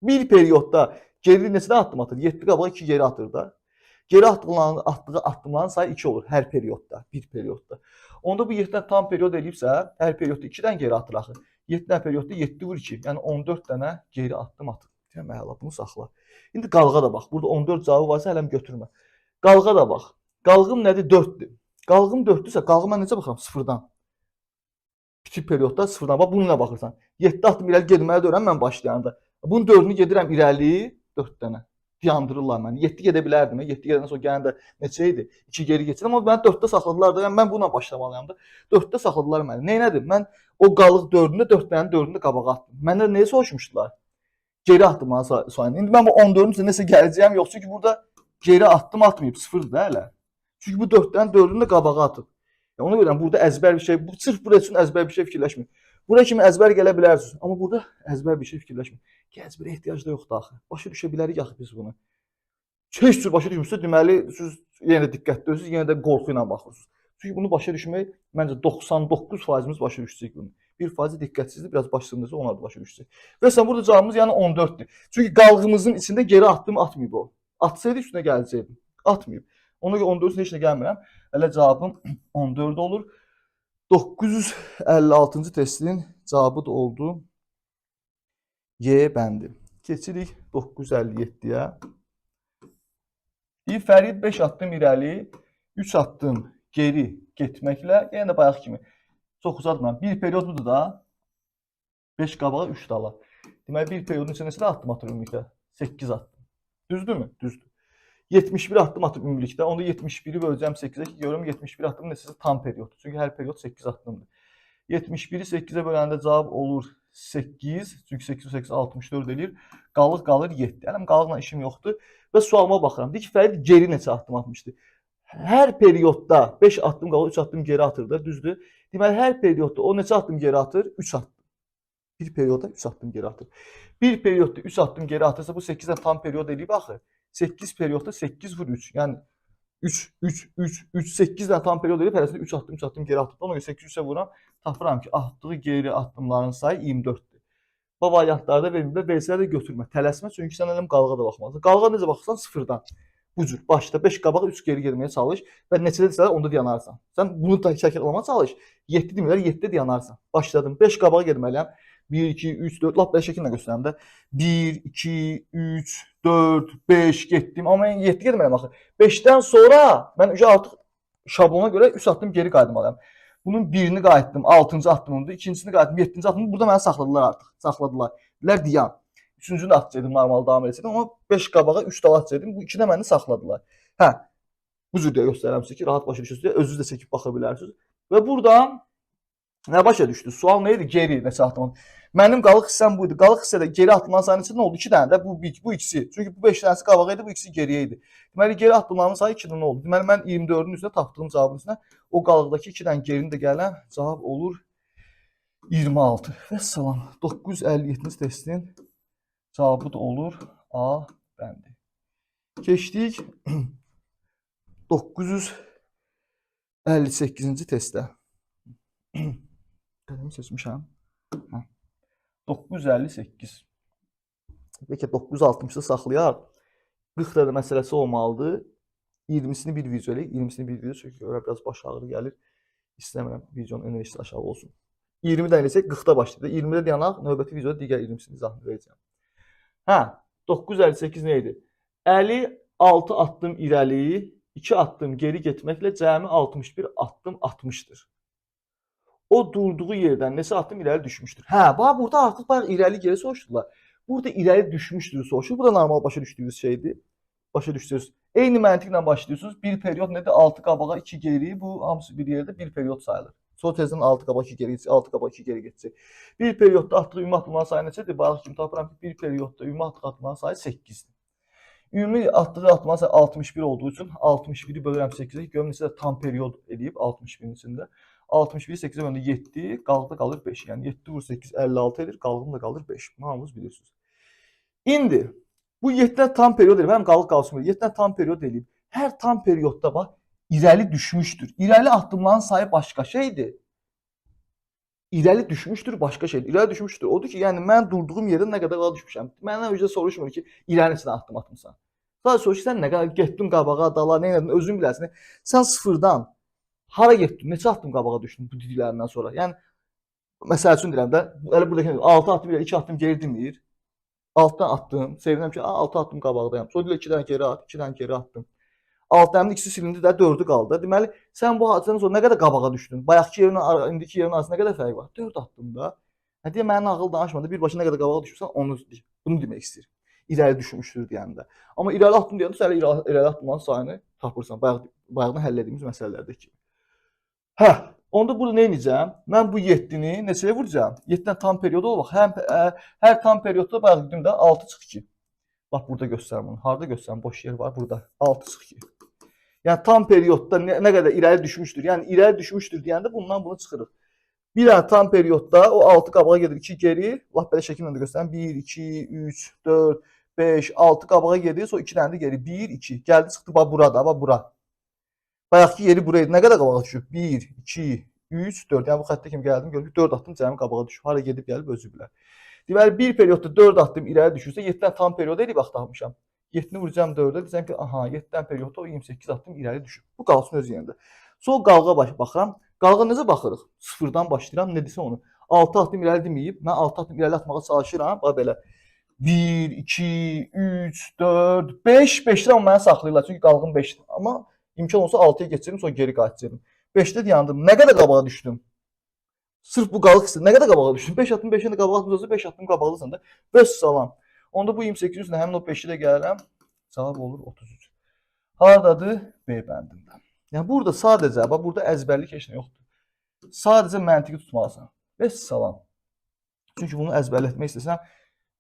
Speaker 2: Bir periyodda geri neçədən addım atır? 7 qabağa 2 geri atır da. Geri attığı addımların sayı 2 olur hər periyodda, bir periyodda. Onda bu 7-dən tam periyod eləyibsə, hər periyodda 2-dən geri atır axı. 7-dən periyodda 7 vur 2, yəni 14 dənə geri addım atır. Demək əla, bunu saxla. İndi qalğa da bax, burada 14 cavabı varsa hələm götürmə. Qalğa da bax, qalğım nədir? 4-dür. Qalğım 4-dürsə, qalğıma necə baxıram? Sıfırdan. Kiçik periyodda sıfırdan. Bax, bununla baxırsan. 7 addım irəli getməli deyirəm mən başlayanda. Bunun 4-ünü gedirəm irəli, 4 dənə. Yandırırlar məni. 7 gedə bilərdim. 7 gedəndən sonra gələndə neçə idi? 2 geri keçirdim. Amma məni 4-də saxladılar da. Yəni mən bununla başlamalıyam da. 4-də saxladılar məni. Neynədir? Mən o qalıq 4-ündə 4 dənənin 4-ünü də qabağa atdım. Məndən nəyə soruşmuşdular? Geri addımların sayını. İndi mən bu 14-ün necə gələcəyəm yox. Çünki burada geri addım atmayıb. Sıfırdır da hələ. Çünki bu 4-dən 4-ünü də qabağa atıb. Yəni ona görə burada əzbər bir şey, sırf buraya üçün əzbər bir şey fikirləşmir. Buraya kimi əzbər gələ bilərsiniz. Amma burada əzbər bir şey fikirləşmir. Əzbərə ehtiyac da yoxdur axı. Başa düşə bilərik axı biz bunu. Heç cür başa düşmürsünüz, deməli siz yenə də diqqətli olursunuz, yenə də qorxu ilə baxırsınız. Çünki bunu başa düşmək məncə 99%imiz başa düşəcək bunu. 1% diqqətsizlik, biraz başsınızsa onlar da başa düşəcək. Və sən burada cavabımız yəni 14-dür. Çünki qalğımızın içində geri addım atmayıb o. Atsaydı üstünə gələcəkdim. Atmayıb. Ona görə 14-ün heç nə gəlmirəm. Hələ cavabım 14 olur. 956-cı testin cavabı da oldu. Y bəndi. Keçirik 957-yə. Fərid 5 addım irəli, 3 addım geri getməklə, yenə də bayaq kimi çox uzatmıram. Bir periyod budur da, 5 qabağa 3 dala. Deməli, bir periyodun içində neçə addım atır ümumilikdə? 8 addım. Düzdürmü? Düzdür. 71 addım atıb ümumilikdə. Onda 71-i böləcəm 8-ə ki, görürüm 71 addım neçəsi tam periyoddur. Çünki hər periyod 8 addımdır. 71-i 8-ə böləndə cavab olur 8. Çünki 8 8 64 eləyir. Qalıq qalır 7. Yəni qalıqla işim yoxdur. Və sualıma baxıram. Deyir ki, Fərid geri neçə addım atmışdı? Hər periyodda 5 addım qalır, 3 addım geri atırdı. Düzdür? Deməli, hər periyodda o neçə addım geri atır? 3 addım. Bir periyodda 3 addım geri atır. Bir periyodda 3 addım geri atırsa bu 8-dən tam periyod eləyib axı. 8 periyodda 8 vur 3. Yəni 8-dən tam periyod eləyib, hərəsində 3 addım geri atır. Ona görə 8-3-ə vuram, tapıram ki, atdığı geri addımların sayı 24-dür. Bu variantlarda verilmir, verilsə də götürmə, tələsmə, çünki sən hələm qalığa da baxmalısan. Qalığa necə baxırsan? Sıfırdan. Bu cür, başda 5 qabağa 3 geri getməyə çalış və neçədə desələr onda dayanarsan. Sən bunu da şəkil almağa çalış, 7 demirlər, 7-də dayanarsan. Başladım, 5 qabağa getməliyəm. 1, 2, 3, 4, lap belə şəkillə göstərəm də. 1, 2, 3, 4, 5 getdim. Amma mən 7 getməliyəm axı. 5-dən sonra mən artıq şablona görə 3 addım geri qayıtmalıyam. Bunun birini qayıtdım, 6-cı addımımdır, ikincisini qayıtdım, 7-ci addımdır. Burada məni saxladılar artıq. Saxladılar. Dedilər dayan. Üçüncünü də atacaqdım, normal davam edəcəkdim. Amma 5 qabağa 3 dal atacaqdım. Bu 2-də məni saxladılar. Hə, bu cür deyə göstərirəm sizə ki, rahat başa düşürsünüz. Özünüz də çəkib baxa bilərsiniz. Və burada nə başa düşdü? Sual nə idi? Geri neçə atdım? Mənim qalıq hissəm bu idi. Qalıq hissədə geri atılan sayının içində nə oldu? 2 dənə də bu ikisi. Çünki bu 5 dənəsi qabağa idi, bu ikisi geriyə idi. Deməli geri addımlarının sayı 2 dənə oldu. Deməli mən 24-ün üstünə tapdığım cavabın üstünə o qalıqdakı 2 dənə gerini də gələn cavab olur 26. Vəssalam. 957-ci testin cavabı da olur A bəndi. Keçdik 958-ci testə. Qələmi seçmişəm. 958. Bəlkə 960-da saxlayaq. 40 da məsələsi olmalıdır. 20-sini bir video eləyək. 20-sini bir video çünki ora biraz baş ağrı gəlir. İstəmirəm videonun enerjisi aşağı olsun. 20-dən eləsək 40-da başlayır. 20-də dayanaq, növbəti videoda digər 20-sini izahını verəcəm. Hə, 958 nə idi? 56 addım irəli, 2 addım geri getməklə cəmi 61 addım atmışdır. O durduğu yerdən neçə addım irəli düşmüşdür? Hə, bax burada artıq bayaq irəli geri soruşdular. Burada irəli düşmüşdür soruşur. Bu da normal başa düşdüyünüz şeydir. Başa düşdünüz. Eyni məntiqlə başlayırsınız. Bir period nədir? 6 qabağa 2 geri. Bu hamısı bir yerdə bir period sayılır. Sonra tezdən 6 qabağa 2 geri getəcək, 6 qabağa 2 geri getəcək. Bir periodda atdığı ümumi addımların sayı neçədir? Bayaq kimi tapıram ki, bir periodda ümumi atdığı addımların sayı 8-dir. Ümumi atdığı addımların sayı 61 olduğu üçün 61-i bölürəm 8-ə. Görün necə də tam period eləyib 61-in içində. 61-i 8-ə bölündə 7, qalıqda qalır 5. Yəni 7 vur 8 56 edir, qalığım da qalır 5. Bunu hamınız bilirsiniz. İndi bu 7-dən tam period eləyib, həm qalıq qalsın. 7-dən tam period eləyib. Hər tam periodda bax irəli düşmüşdür. İrəli addımların sayı başqa şeydir. İrəli düşmüşdür başqa şeydir. İrəli düşmüşdür. Odur ki, yəni mən durduğum yerdən nə qədər qala düşmüşəm. Məndən öncə soruşmur ki, irəli neçə addım atmısan. Sadəcə soruşur ki, sən nə qədər getdin qabağa, dala, nə etdin, özün bilərsən. Sən sıfırdan hara getdin, neçə addım qabağa düşdün bu dediklərindən sonra. Yəni məsəl üçün deyirəm də, elə buradakı 6 addım irəli, 2 addım geri demir. 6-dan atdım. Sevinirəm ki, 6 addım qabaqdayam. Sonra deyirlər 2 dənə geri at, 2 dənə geri atdım. 6-dan ikisi silindi də 4-ü qaldı. Deməli, sən bu hadisədən sonra nə qədər qabağa düşdün? Bayaqki yerin indiki yerin arasında nə qədər fərq var? 4 addımda. Hə deyə mənim ağıl danışmadı. Birbaşa nə qədər qabağa düşürsən, onu bunu demək istəyir. İrəli düşmüşdür deyəndə. Amma irəli addım deyəndə sən irəli addımların sayını tapırsan. Bayaqdan həll etdiyimiz məsələlərdəki. Hə, onda burada nə edəcəm? Mən bu 7-ni neçəyə vuracağam? 7-dən tam period olur. Hər tam periodda bayaq dedim də 6 çıx 2. Bax burada göstərim bunu. Harda göstərim? Boş yer var burada. 6 çıx 2. Yəni tam periodda nə qədər irəli düşmüşdür. Yəni irəli düşmüşdür deyəndə bundan bunu çıxırıq. Bir dənə tam periodda o 6 qabağa gedir, 2 geri. Lap belə şəkillə də göstərim. 1, 2, 3, 4, 5, 6 qabağa gedir. Sonra 2 dənə də geri. 1, 2. Gəldi çıxdı bax burada, bax bura. Bayaqki yeri buraya nə qədər qabağa düşüb? 1, 2, 3, 4. Yəni bu xəttə kimi gəldim, gördüm ki, 4 addım cəmi qabağa düşüb. Hara gedib gəlib özü bilər. Deməli, bir periodda 4 addım irəli düşürsə, 7-dən tam period eləyib vaxt tapmışam. 7-ni vuracağam 4-ə, deyəcəm ki, aha, 7-dən periodda o 28 addım irəli düşüb. Bu qalsın öz yerində. Sonra qalığa baxıram. Qalığa necə baxırıq? Sıfırdan başlayıram, nə desə onu. 6 addım irəli deməyib, mən 6 addım irəli atmağa çalışıram. Bax belə. 1, 2, 3, 4, 5, 5-dən məni saxlayırlar. Çünki qalığım 5-dir. Amma imkan olsa 6-ya keçirim, sonra geri qayıtacağım. 5-də dayandım. Nə qədər qabağa düşdüm? Sırf bu qalıq hissə nə qədər qabağa düşdün? 5 addım 5-dən də qabağa atmıyorsa 5 addım qabaqdasan da. Vəssalam. Onda bu 28-in üstünə həmin o 5-i də gəlirəm. Cavab olur 33. Hardadır? B bəndində. Yəni burada sadəcə, bax burada əzbərlik heç nə yoxdur. Sadəcə məntiqi tutmalısan. Vəssalam. Çünki bunu əzbərlətmək istəsən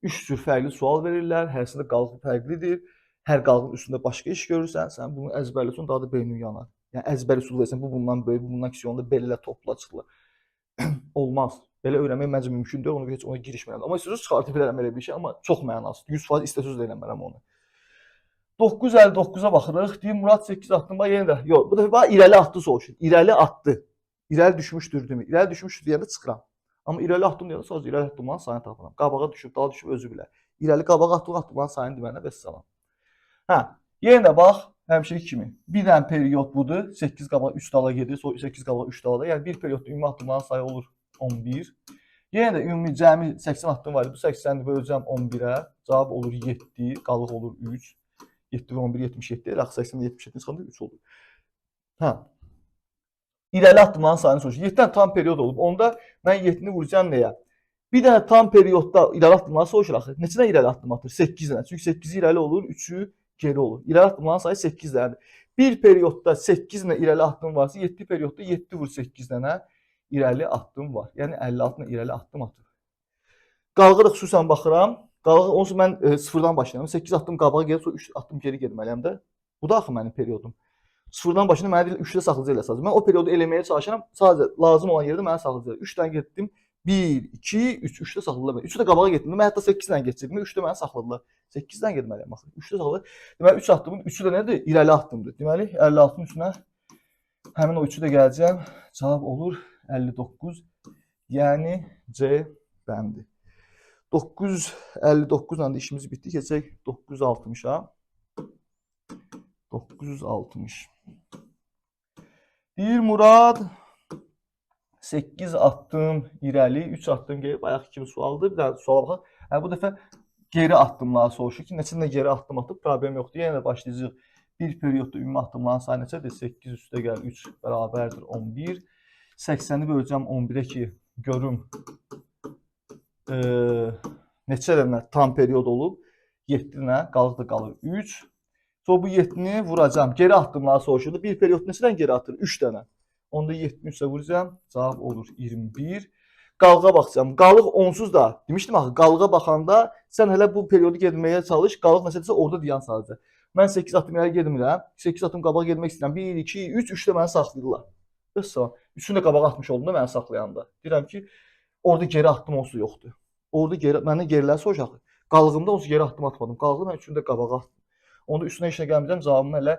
Speaker 2: 3 cür fərqli sual verirlər. Hərsində qalıq fərqlidir. Hər qalığın üstündə başqa iş görürsən, sən bunu əzbərləsən daha da beynin yanar. Yəni əzbəri üsul versən, bu bundan böyük, bu bundan kiçik, onda belələ topla çıxılır. Olmaz. Belə öyrənmək məncə mümkün deyil, ona görə heç ona girişməyəm. Amma istəsəz çıxartıb bilərəm elə bir şey, amma çox mənasız. 100% istəsəz də eləmərəm onu. 959-a baxırıq. Deyim Murad 8 atdım. Yenə də yox, bu dəfə irəli atdı soruşur. İrəli atdı. İrəli düşmüşdür demir. İrəli düşmüşdür deyəndə çıxıram. Amma irəli atdım deyəndə sadəcə irəli atdımların sayını tapıram. Qabağa düşüb, dala düşüb özü bilər. İrəli qabağa atdımların sayını deməyinə vəssalam. Hə, yenə də bax, həmişəki kimi. Bir dənə period budur. 8 qabağa 3 dala gedir, sonra 8 qabağa 3 dala da. Yəni bir periodda ümumi addımların sayı olur 11. Yenə də ümumi cəmi 80 addım var idi. Bu 80-ni böləcəm 11-ə. Cavab olur 7, qalıq olur 3. 7 və 11 77. Axı 80 77 çıxanda 3 olur. Hə. İrəli addımların sayını soruşur. 7 dənə tam period olub. Onda mən 7-ni vuracağam nəyə? Bir dənə tam periodda irəli addımları soruşur axı. Neçə dənə irəli addım atır? 8 dənə. Çünki 8 irəli olur, 3-ü geri olur. İrəli addımların sayı 8 dənədir. Bir periodda 8 dənə irəli addım varsa, 7 periodda 7 vur 8 dənə irəli addım var. Yəni 56 dənə irəli addım atır. Qalğı da xüsusən baxıram. Qalğı onsuz mən sıfırdan başlayıram. 8 addım qabağa gedib sonra 3 addım geri getməliyəm də. Bu da axı mənim periodum. Sıfırdan başlayıram, mənə deyir 3-də saxlayıcı elə sadəcə. Mən o periodu eləməyə çalışıram. Sadəcə lazım olan yerdə mənə saxlayıcı. 3 dənə getdim. 1, 2, 3. 3-də saxladılar. 3-də qabağa getdim. Mən hətta 8 dənə keçirdim. 3-də məni saxladılar. 8 dənə getməliyəm axı. 3-də saxladılar. Deməli 3 addımın 3-ü də nədir? İrəli addımdır. Deməli 56-nın üstünə həmin o 3-ü də gələcəm. Cavab olur 59. Yəni C bəndi. 959 ilə də işimiz bitdi. Keçək 960-a. 960. Deyir Murad 8 addım irəli, 3 addım geri. Bayaq kimi sualdır. Bir daha suala baxaq. Bu dəfə geri addımları soruşur ki, neçə geri addım atıb problem yoxdur. Yenə də başlayacağıq. Bir periodda ümumi addımların sayı neçədir? 8 üstə gəl 3 bərabərdir 11. 80-i böləcəm 11-ə ki, görüm neçə dənə tam period olub? 7 dənə, qalıq da qalır 3. Sonra bu 7-ni vuracam. Geri addımları soruşurdu. Bir periyod neçədən geri atır? 3 dənə. Onda 7-ni 3-ə vuracam. Cavab olur 21. Qalığa baxacağım. Qalıq onsuz da. Demişdim axı, qalığa baxanda sən hələ bu periyodu getməyə çalış. Qalıq məsələsi orada dayan sadəcə. Mən 8 addım irəli getmirəm. 8 addım qabağa getmək istəyirəm. 1, 2, 3, 3-də məni saxlayırlar. Bəs üçünü də qabağa atmış oldum da məni saxlayanda. Deyirəm ki, orada geri addım onsuz yoxdur. Orada geri, məndən geriləri soruşaq. Qalığımda onsuz geri addım atmadım. Qalığımda mən üçünü də qabağa atdım. Onda üstünə işinə gəlməyəcəm. Cavabımı elə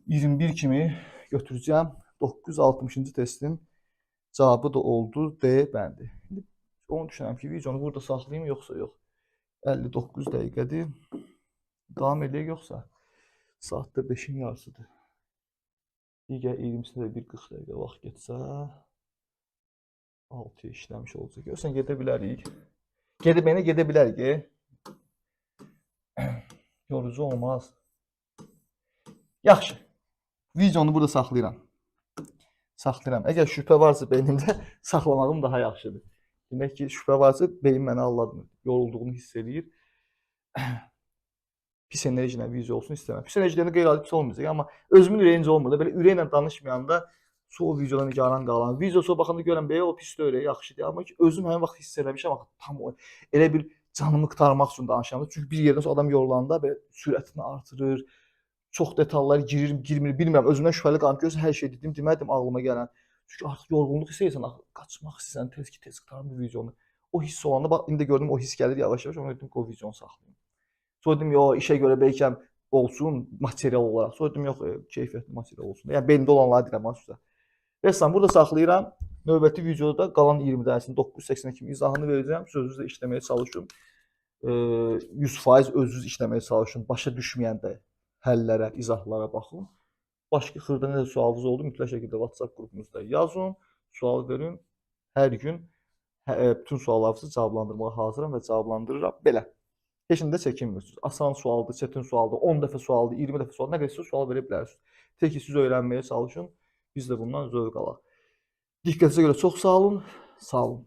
Speaker 2: 21 kimi götürəcəm. 960-cı testin cavabı da oldu D bəndi. Onu düşünürəm ki, videonu burada saxlayayım yoxsa yox. 59 dəqiqədir. Davam eləyək yoxsa saatda 5-in yarısıdır. Digər 20-də bir 40 dəqiqə vaxt getsə 6-ya işləmiş olacaq. Görsən gedə bilərik. Gedə bilərik. Yorucu olmaz. Yaxşı. Videonu burada saxlayıram. Əgər şübhə varsa beynimdə saxlamağım daha yaxşıdır. Demək ki, şübhə varsa beyin mənə alladmır. Yorulduğunu hiss edir. Pis enerjiylə video olsun istəmirəm. Pis enerjiylə qeyri-adi pis olmayacaq. Amma özümün ürəyincə olmur da. Belə ürəklə danışmayanda o videodan nigaran qalan. Videoya baxanda görəm belə o pis deyil, yaxşıdır. Amma ki, özüm həmin vaxt hiss eləmişəm. Tam elə bir canımı qurtarmaq üçün danışıram. Çünki bir yerdən sonra adam yorulanda belə sürətini artırır. Çox detallara girmir, bilmirəm. Özümdən şübhəli qalım. Görürsən hər şey dedim, demədim ağlıma gələn. Çünki artıq yorğunluq hiss edirsən, qaçmaq istəyirsən, tez qurtarım bu videonu. O hiss olanda bax indi gördüm o hiss gəlir yavaş-yavaş. Ona dedim ki, o videonu saxlayım. Sonra dedim, yox, işə görə bəlkə olsun material olaraq. Sonra dedim, yox, keyfiyyətli material olsun. Yəni beynimdə olanları deyirəm aslında. Rəssən burada saxlayıram. Növbəti videoda qalan 20 dənəsini 980 kimi izahını verəcəm. Sözünüzlə işləməyə çalışın. 100% özünüz işləməyə çalışın. Başa düşməyəndə həllərə, izahlara baxın. Başqa xırda nə sualınız oldu, mütləq şəkildə WhatsApp qrupumuzda yazın. Sual verin. Hər gün bütün suallarınızı cavablandırmağa hazıram və cavablandırıram. Belə. Keçində çəkinmirsiniz. Asan sualdır, çətin sualdır, 10 dəfə sualdır, 20 dəfə sualdır. Nə qədər sual verə bilərsiniz. Tək ki, siz öyrənməyə çalışın. Biz də bundan zövq alaq. Diqqətinizə görə çox sağ olun. Sağ olun.